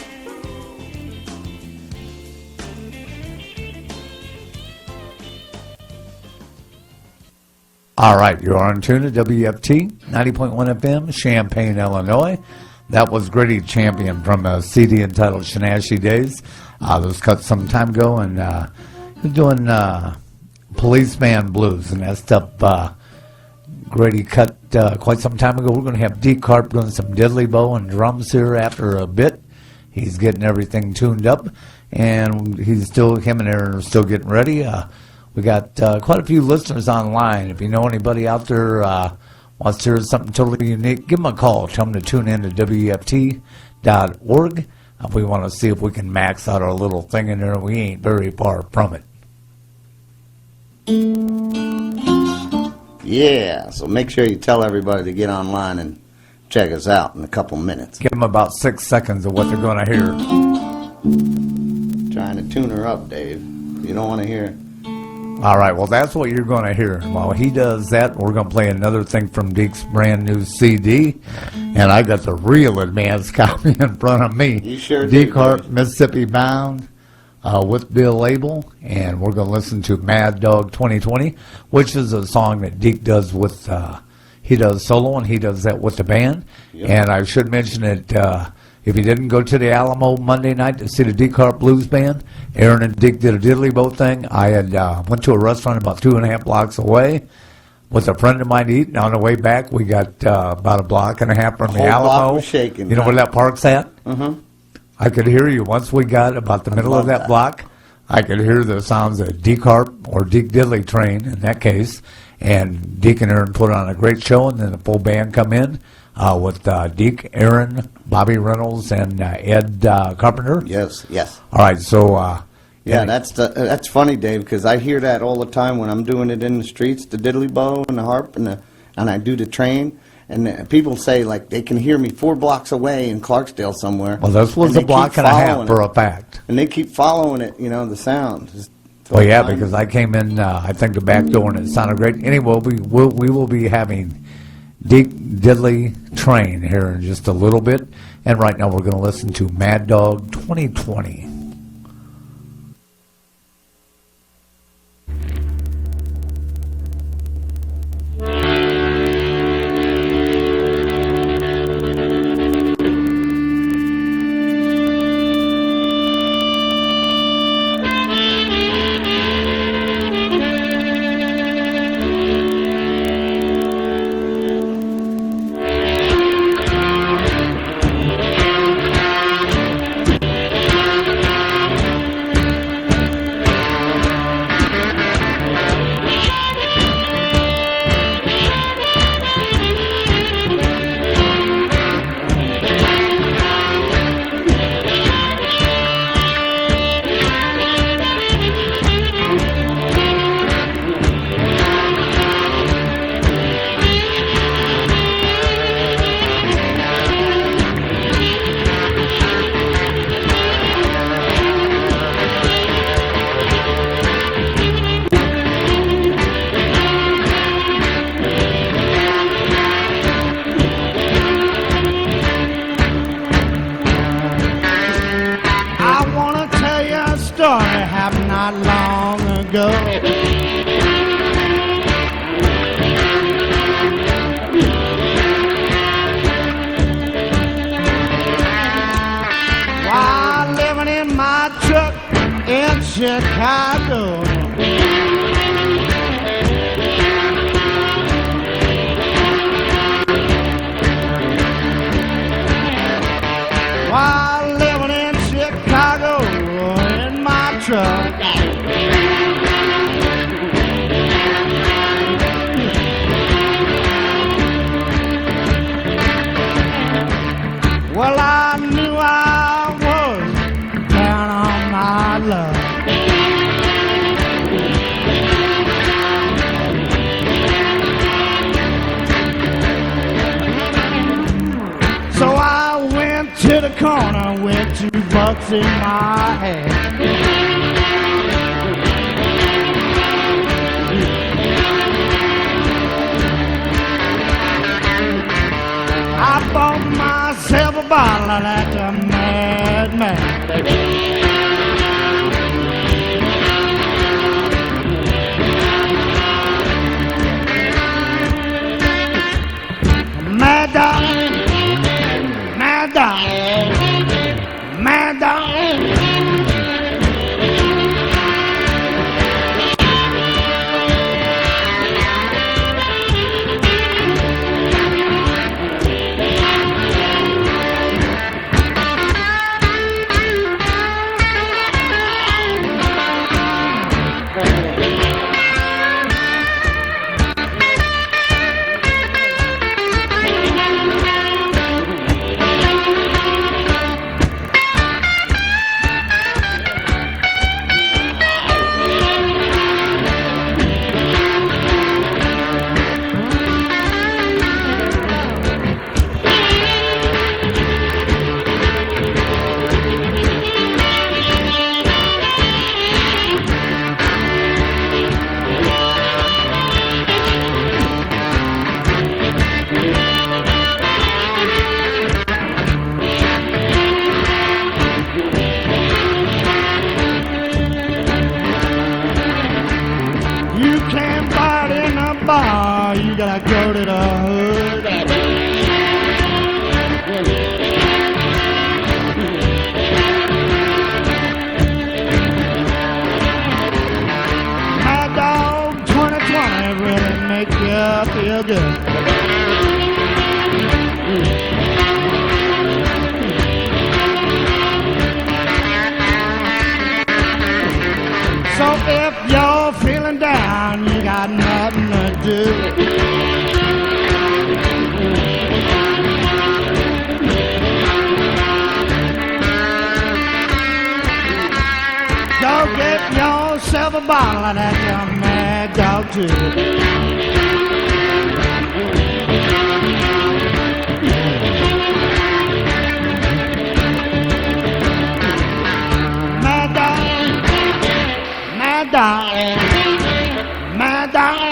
All right, you're on tune to WFT 90.1 FM, Champaign, Illinois. That was Gritty Champion from a CD entitled Shanashy Days. That was cut some time ago, and he's doing Policeman Blues, and that stuff Grady cut quite some time ago. We're going to have Deak harp doing some diddly bow and drums here after a bit. He's getting everything tuned up, and him and Aaron are still getting ready. We got quite a few listeners online. If you know anybody out there wants to hear something totally unique, give them a call. Tell them to tune in to WEFT.org. We want to see if we can max out our little thing in there. We ain't very far from it. Yeah, so make sure you tell everybody to get online and check us out in a couple minutes. Give them about 6 seconds of what they're going to hear. Trying to tune her up, Dave. You don't want to hear. All right, well, that's what you're going to hear. While he does that, we're going to play another thing from Deak's brand new CD. And I got the real advanced copy in front of me. You sure do. Deak harp, Mississippi Bound, with Bill Abel. And we're going to listen to Mad Dog 2020, which is a song that Deak does with, he does solo, and he does that with the band. Yep. And I should mention that if you didn't go to the Alamo Monday night to see the Deak Harp Blues Band, Aaron and Dick did a diddly bow thing. I had went to a restaurant about 2.5 blocks away with a friend of mine to eat, and on the way back, we got about a block and a half from the Whole block Alamo. was shaking. You know where that park's at? Mm-hmm. I could hear you. Once we got about the middle of that block, I could hear the sounds of Deak Harp or Deak Diddley Train in that case. And Deak and Aaron put on a great show, and then the full band come in with Deak, Aaron, Bobby Reynolds, and Ed Carpenter. Yes, yes. All right, so Yeah, that's funny, Dave, because I hear that all the time when I'm doing it in the streets, the diddly bow and the harp, and I do the train, and people say, like, they can hear me 4 blocks away in Clarksdale somewhere. well, this was and a block and a half for a fact. And they keep following it, the sound. Well, yeah, because I came in, I think, the back door, and it sounded great. Anyway, we will be having Deak Diddley Train here in just a little bit, and right now we're going to listen to Mad Dog 2020. Not long ago, while living in my truck in Chicago, while living in Chicago in my truck. Well, I knew I was down on my luck. So I went to the corner with $2 in my hand. I bought myself a bottle of that madman. Mad dog, mad dog, mad dog. do. Go get yourself a bottle of that young mad dog too. Mad dog, mad dog.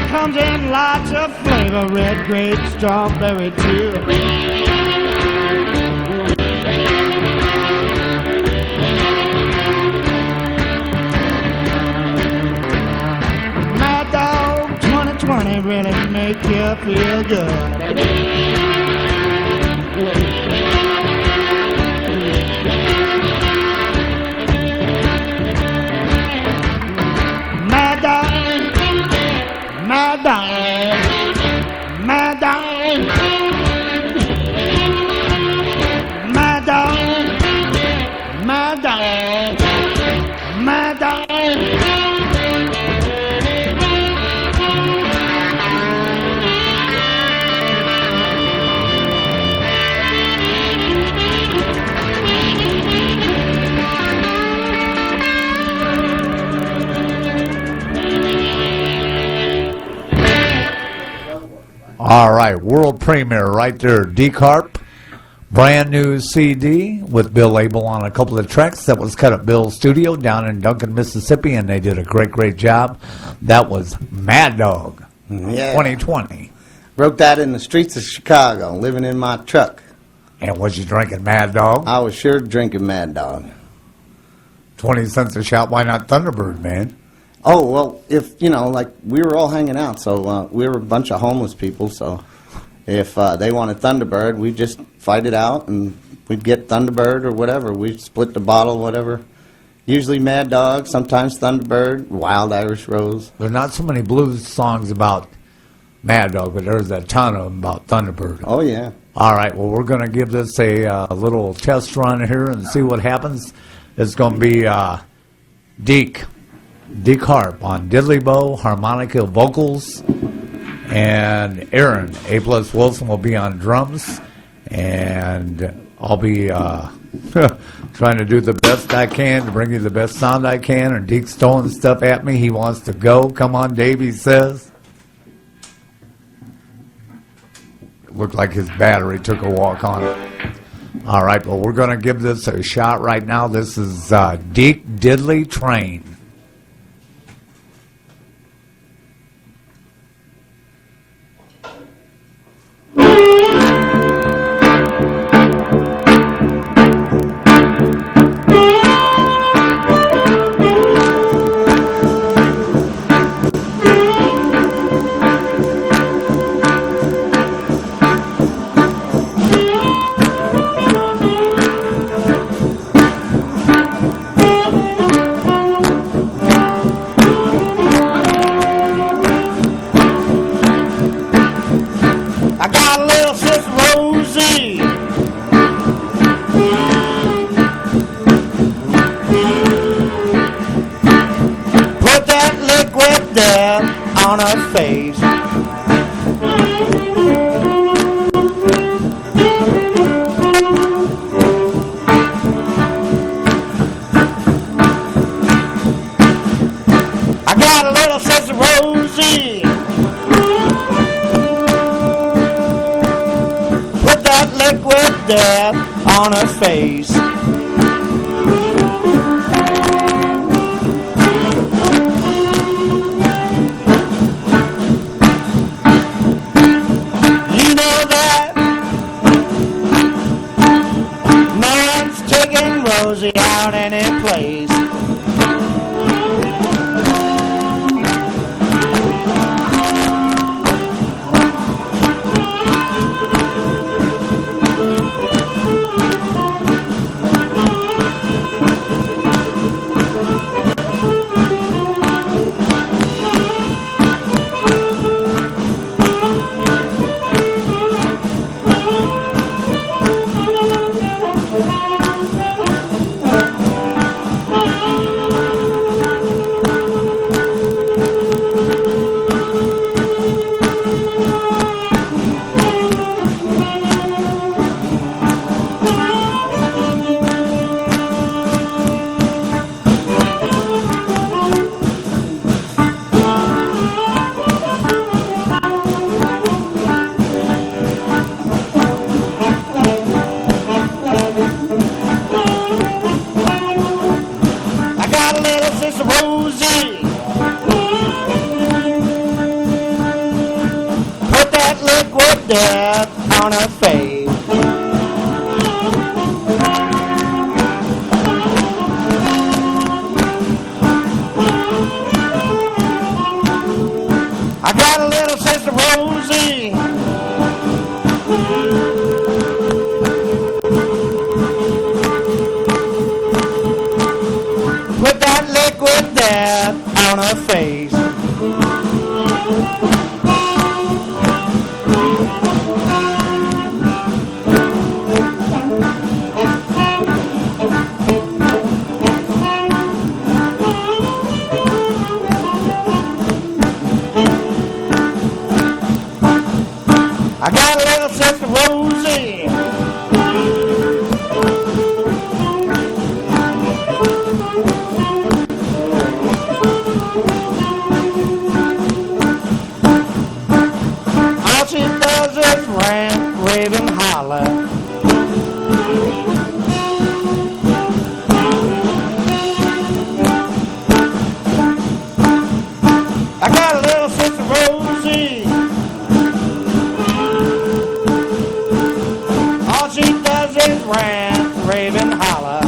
Comes in lots of flavor, red grape, strawberry too. Mad Dog 2020 really make you feel good. Mad Dog, Mad Dog, Mad Dog, Mad Dog, Mad Dog, Mad Dog. All right, world premiere right there, Deak harp, brand new CD with Bill Abel on a couple of tracks that was cut at Bill's studio down in Duncan, Mississippi, and they did a great job. That was Mad Dog, Yeah. 2020. Wrote that in the streets of Chicago, living in my truck. And was you drinking Mad Dog? I was sure drinking Mad Dog. 20 cents a shot, why not Thunderbird, man? Oh, well, if, like, we were all hanging out, so we were a bunch of homeless people, so if they wanted Thunderbird, we'd just fight it out, and we'd get Thunderbird or whatever. We'd split the bottle, whatever. Usually Mad Dog, sometimes Thunderbird, Wild Irish Rose. There are not so many blues songs about Mad Dog, but there's a ton of them about Thunderbird. Oh, yeah. All right, well, we're going to give this a little test run here and see what happens. It's going to be Deak harp on diddley bow, harmonica, vocals, and Aaron A. Wilson will be on drums, and I'll be trying to do the best I can to bring you the best sound I can, and Deak's throwing stuff at me. He wants to go. Come on, Dave, he says. It looked like his battery took a walk on it. All right, well, we're going to give this a shot right now. This is Deak Diddley Train. On her face. I got a little sister Rosie. Put that liquid there on her face. Rosie out any place. Death on her face. I got a little sister Rosie. Put that liquid death on her face. I got a little sister Rosie. All she does is rant, rave, and holler. I got a little sister Rosie. All she does is rant, rave, and holler.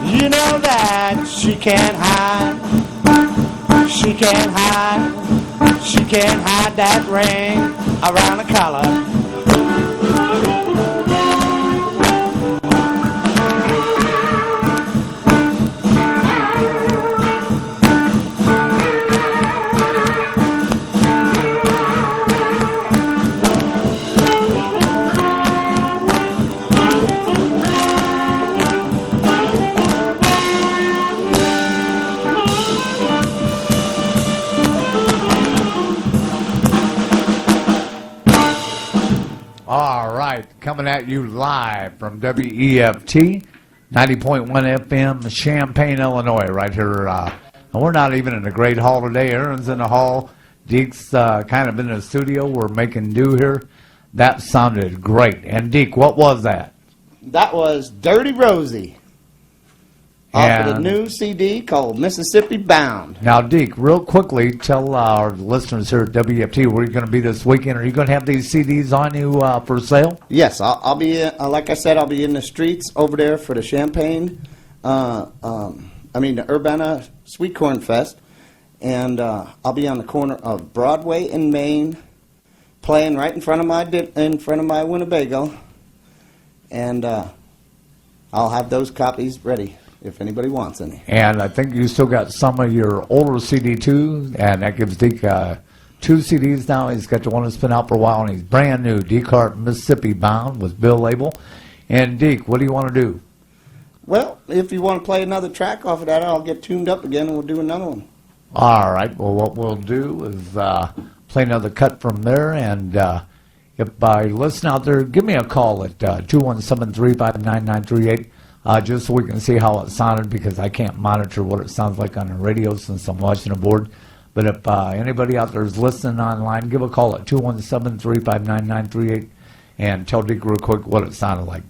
You know that she can't hide. She can't hide. She can't hide that ring around the collar. All right, coming at you live from WEFT, 90.1 FM, Champaign, Illinois, right here. And we're not even in the great hall today. Aaron's in the hall. Deak's kind of in the studio. We're making do here. That sounded great. And Deak, what was that? That was Dirty Rosie. Off of the And- new CD called Mississippi Bound. Now, Deak, real quickly, tell our listeners here at WFT where you're going to be this weekend. Are you going to have these CDs on you for sale? Yes, I'll be, like I said, I'll be in the streets over there for the Champaign, the Urbana Sweet Corn Fest. And I'll be on the corner of Broadway and Main, playing right in front of my Winnebago. And I'll have those copies ready if anybody wants any. And I think you still got some of your older CD too, and that gives Deak 2 CDs now. He's got the one that's been out for a while, and he's brand new, Deak Harp, Mississippi Bound with Bill Label. And Deak, what do you want to do? Well, if you want to play another track off of that, I'll get tuned up again and we'll do another one. All right, well, what we'll do is play another cut from there, and if you listen out there, give me a call at 217-359-938. Just so we can see how it sounded, because I can't monitor what it sounds like on the radio since I'm watching the board. But if anybody out there is listening online, give a call at 217-359-938 and tell Deak real quick what it sounded like.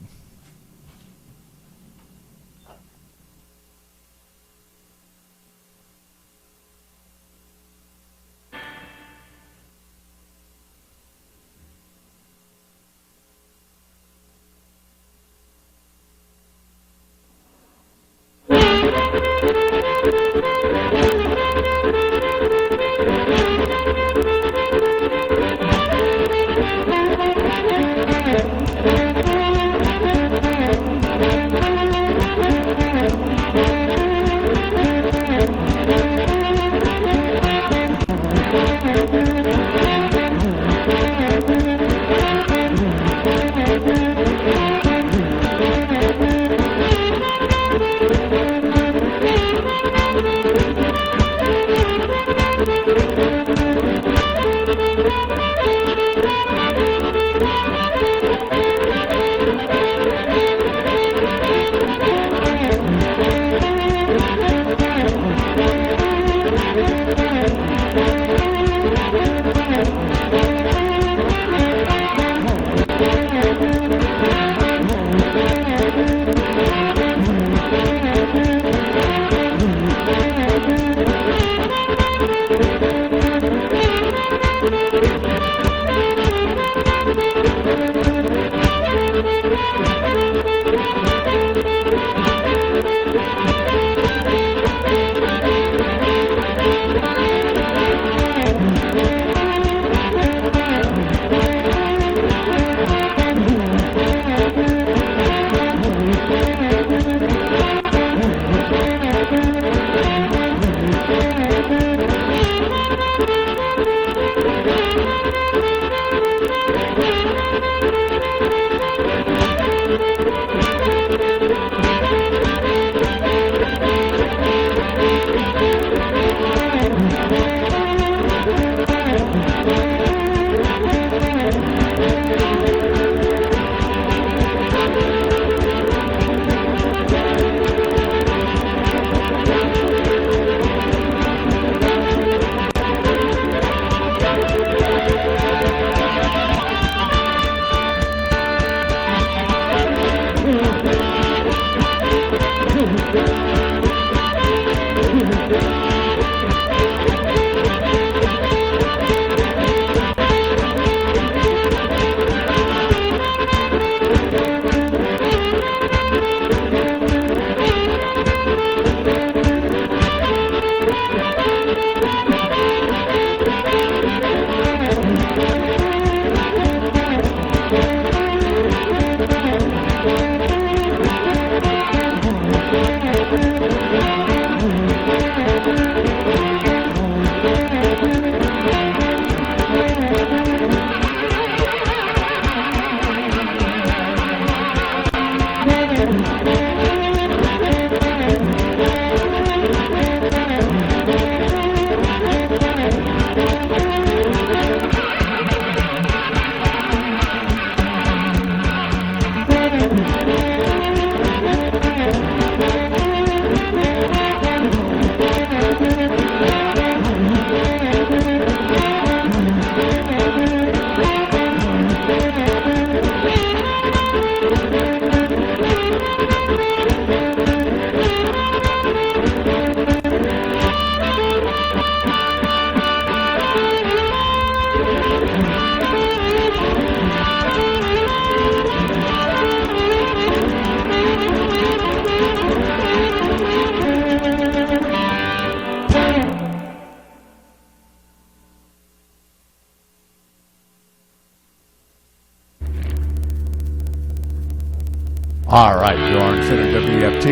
All right, you're on Center WEFT,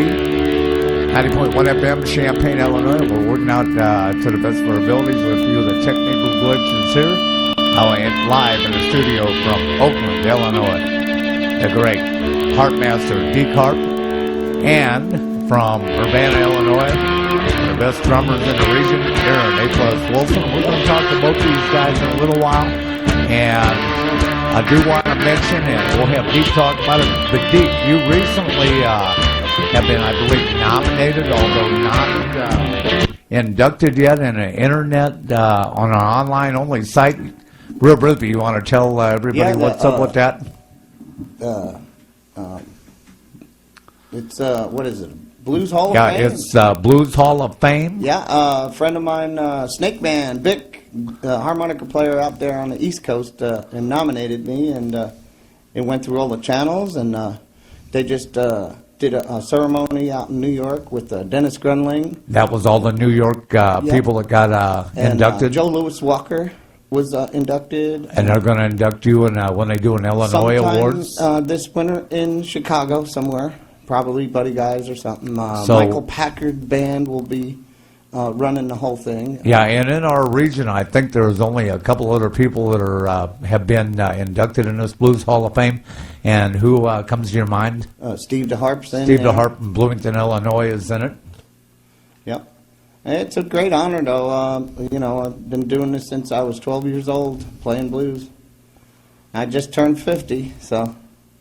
90.1 FM, Champaign, Illinois. We're working out to the best of our abilities with a few of the technical glitches here. I am live in the studio from Oakland, Illinois. The great harp master, Deak Harp, and from Urbana, Illinois, the best drummers in the region, Aaron A+ Wilson. We're going to talk to both of these guys in a little while, and I do want to mention, and we'll have Deak talk about it, but Deak, you recently have been, I believe, nominated, although not inducted yet, in an internet, on an online-only site. Real briefly, you want to tell everybody what's up with that? It's, what is it, Blues Hall of Fame? Yeah, it's Blues Hall of Fame. Yeah, a friend of mine, Snake Man, Vic, harmonica player out there on the East Coast, and nominated me, and it went through all the channels, and they just did a ceremony out in New York with Dennis Grunling. That was all the New York people that got inducted. Joe Louis Walker was inducted. And they're going to induct you when they do an Illinois Awards? This winter in Chicago somewhere, probably Buddy Guys or something. Michael Packard Band will be running the whole thing. Yeah, and in our region, I think there's only a couple other people that are have been inducted in this Blues Hall of Fame. And who comes to your mind? Steve DeHarp's in Steve there. DeHarp in Bloomington, Illinois is in it. Yep. It's a great honor, though. You know, I've been doing this since I was 12 years old, playing blues. I just turned 50, so.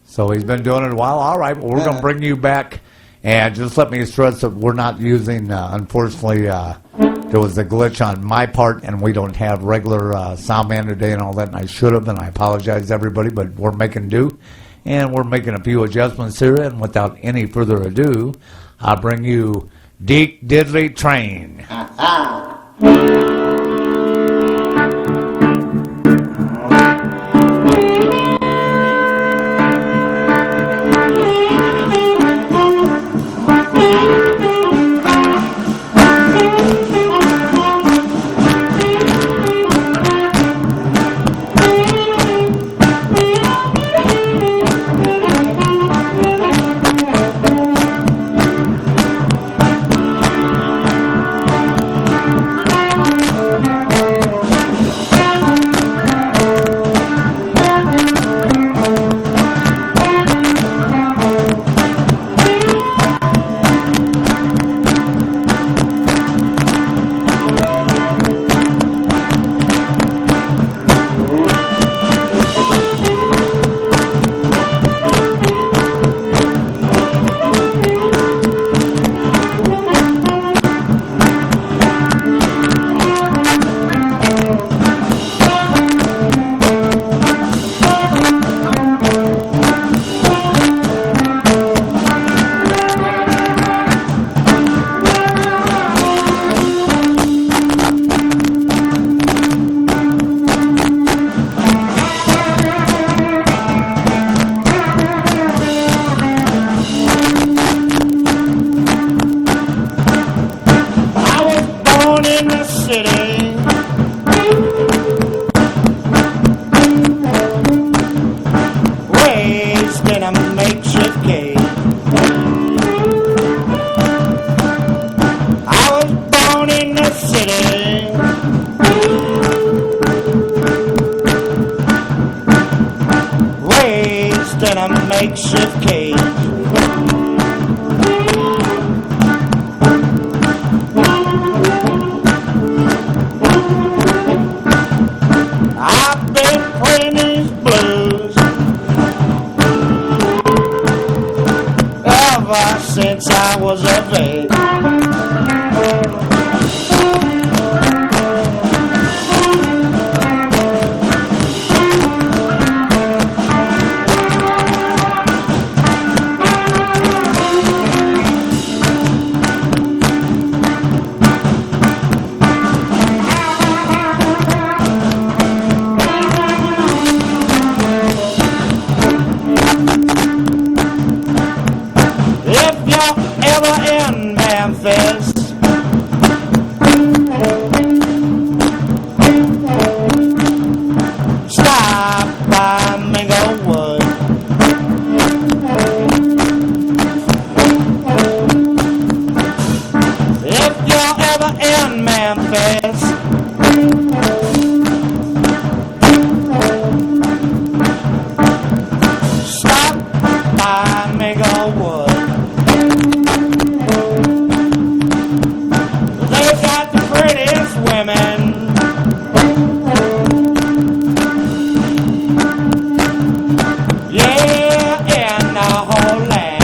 So he's been doing it a while. All right, well, we're going to bring you back. And just let me stress that we're not using, unfortunately, there was a glitch on my part, and we don't have regular sound man today and all that, and I should have, and I apologize to everybody, but we're making do. And we're making a few adjustments here, and without any further ado, I'll bring you Deak Diddley Train. city. Raised in a makeshift cage. I was born in the city. Raised in a makeshift cage. I've been playing these blues ever since I was of age. If you're ever in Memphis, stop by Minglewood. If you're ever in Memphis, stop by Minglewood. They got the prettiest women. Yeah, in the whole land.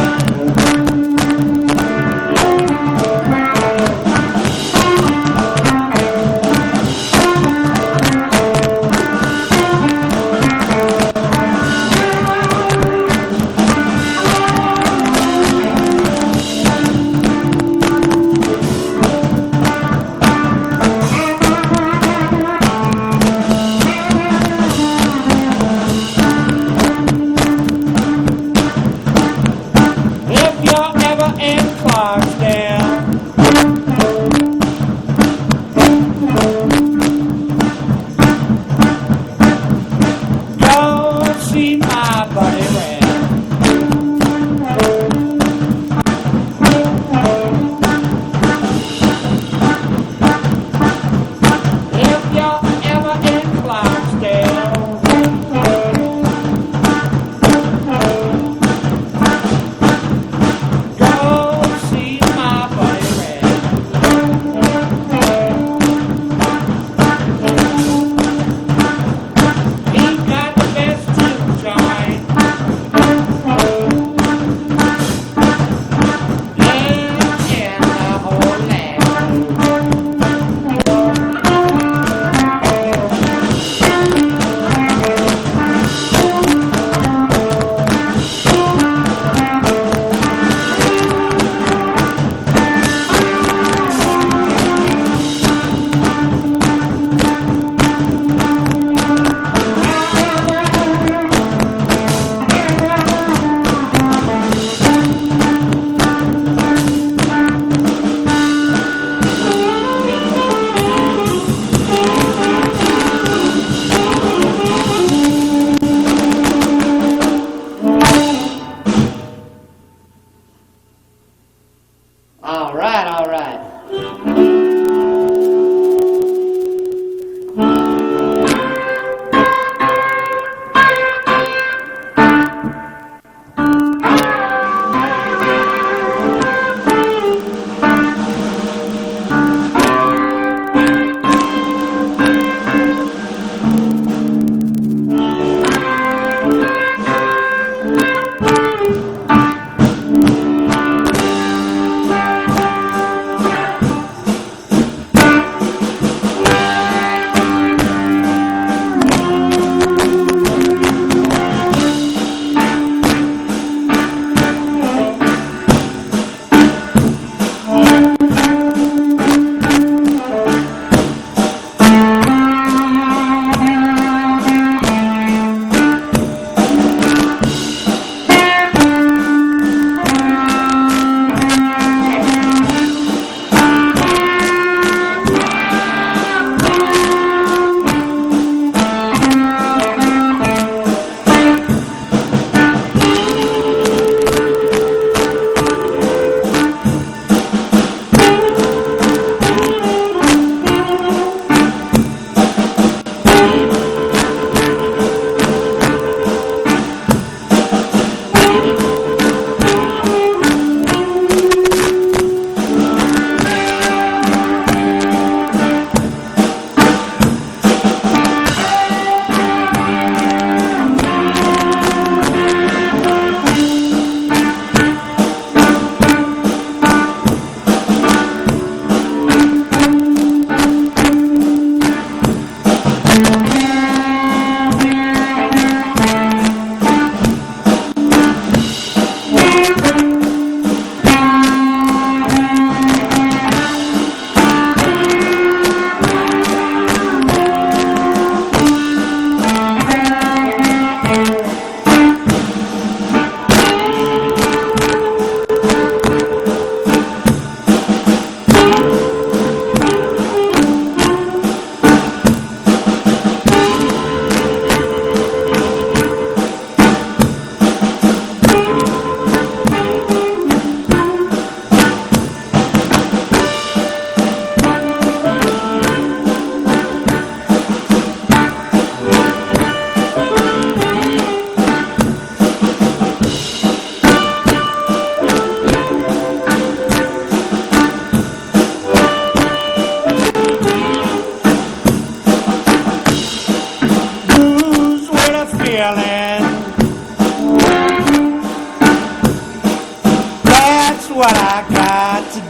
If you're ever in Clarksdale, go see my buddy Red. If you're ever in Clarksdale, go see my buddy Red. He got the best juke joint. Yeah, in the whole land. All right, all right.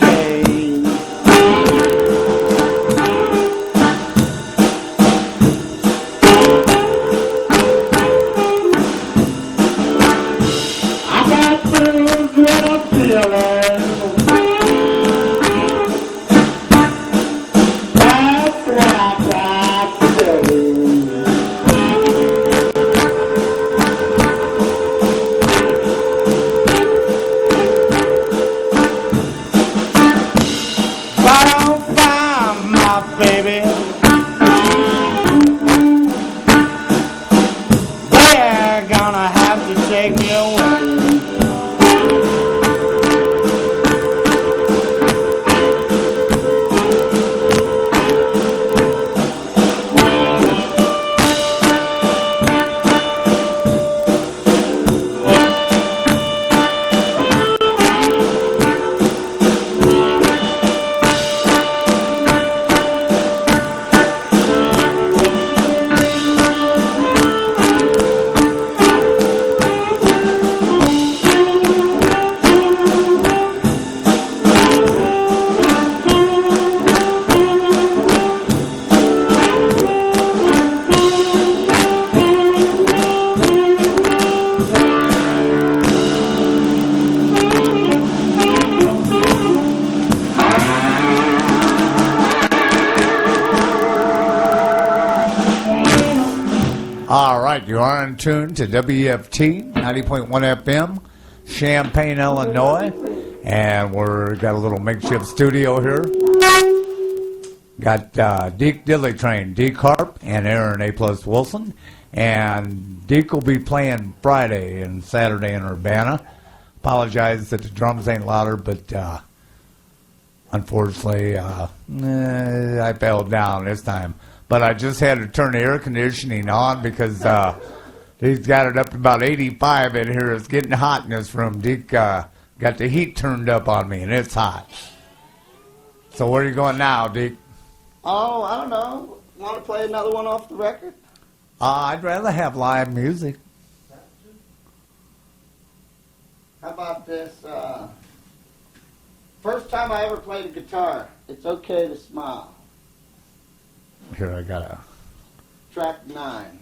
Champaign. I got blues with a feeling. That's what I got to do. If I don't find my baby, they're gonna have to take me away. All right, you are in tune to WEFT 90.1 FM, Champaign, Illinois, and we've got a little makeshift studio here. Got Deak Train, Deak harp, and Aaron A. Plus Wilson, and Deak will be playing Friday and Saturday in Urbana. Apologize that the drums ain't louder, but unfortunately, I fell down this time. But I just had to turn the air conditioning on because he's got it up to about 85 in here. It's getting hot in this room. Deak got the heat turned up on me, and it's hot. So where are you going now, Deak? Oh, I don't know. Want to play another one off the record? I'd rather have live music. How about this? First time I ever played a guitar. It's okay to smile. Here, I got a Track 9.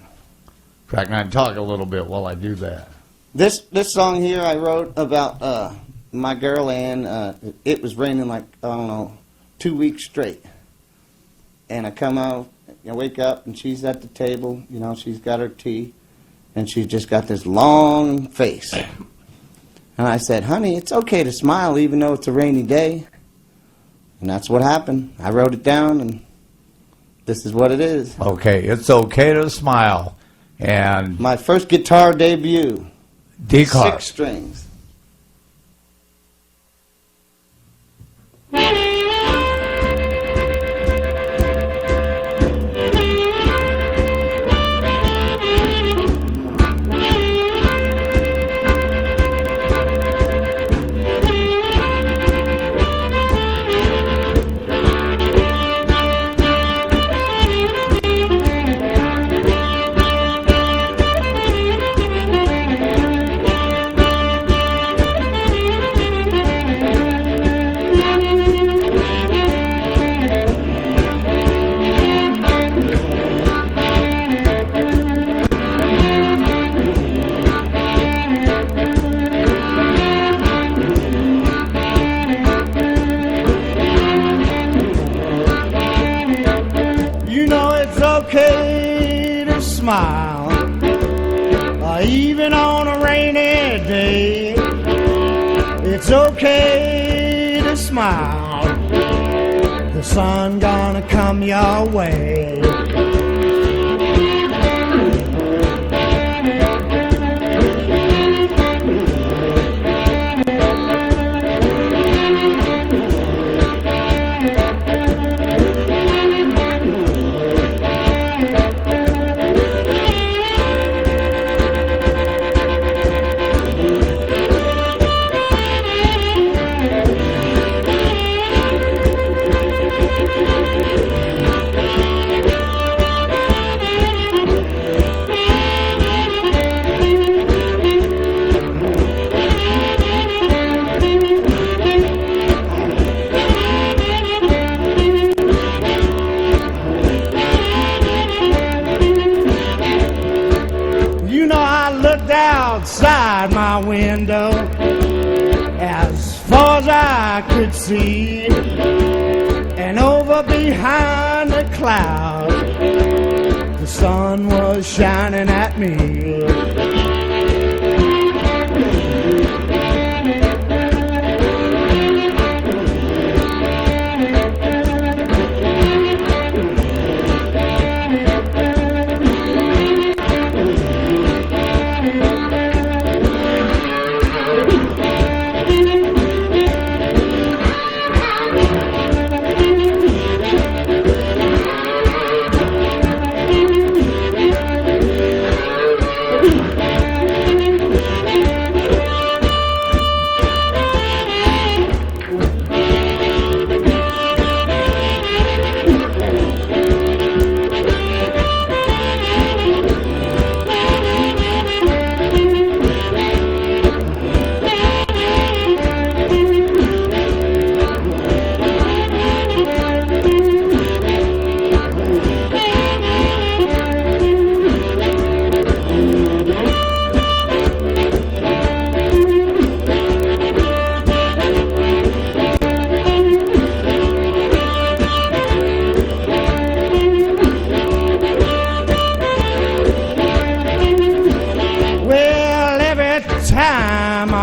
track 9. Talk a little bit while I do that. This song here I wrote about my girl Ann. It was raining like, I don't know, 2 weeks straight. And I come out, I wake up, and she's at the table. You know, she's got her tea, and she's just got this long face. And I said, honey, it's okay to smile even though it's a rainy day. And that's what happened. I wrote it down, and this is what it is. Okay, it's okay to smile. And My first guitar debut. Deak harp. 6 strings. Okay to smile, even on a rainy day. It's okay to smile. The sun gonna come your way. my window as far as I could see, and over behind the clouds the sun was shining at me.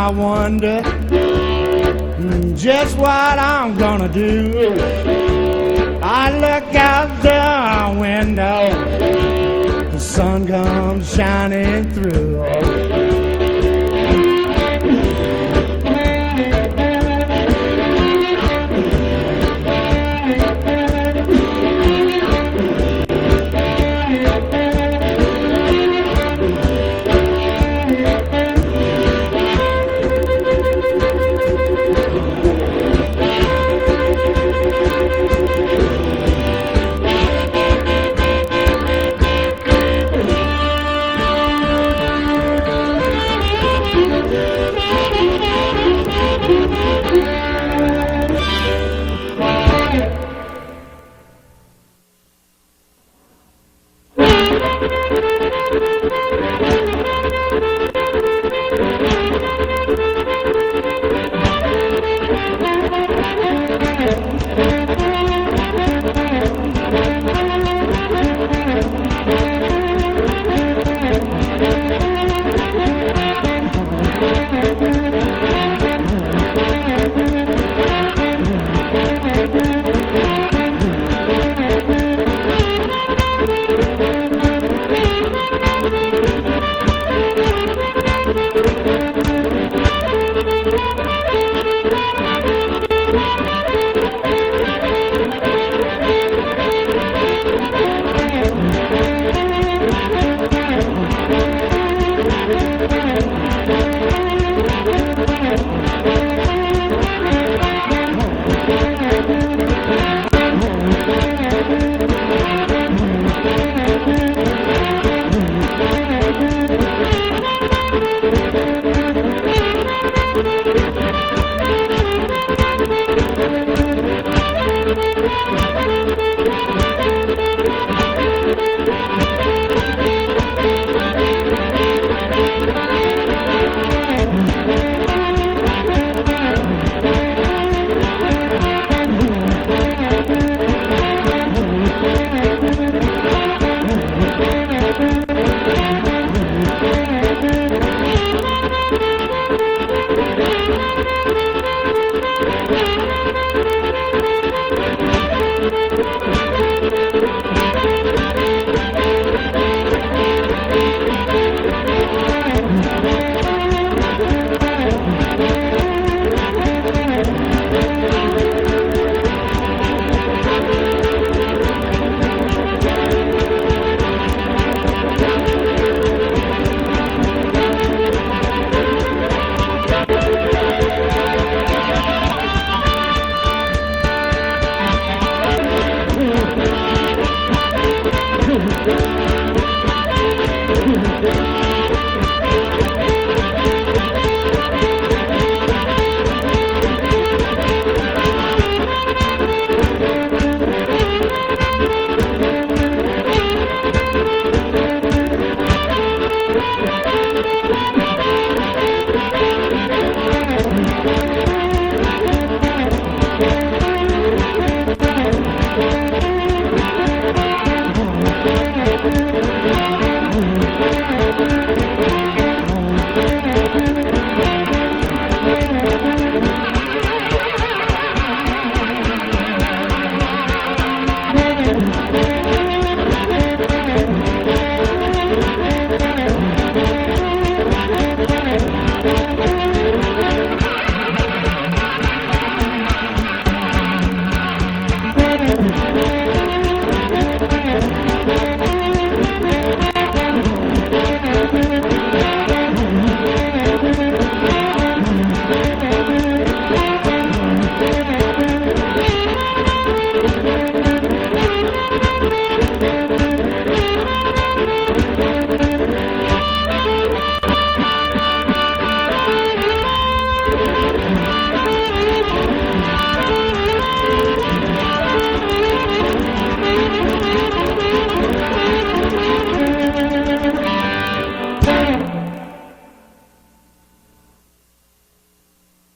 I wonder just what I'm gonna do. I look out the window, the sun comes shining through.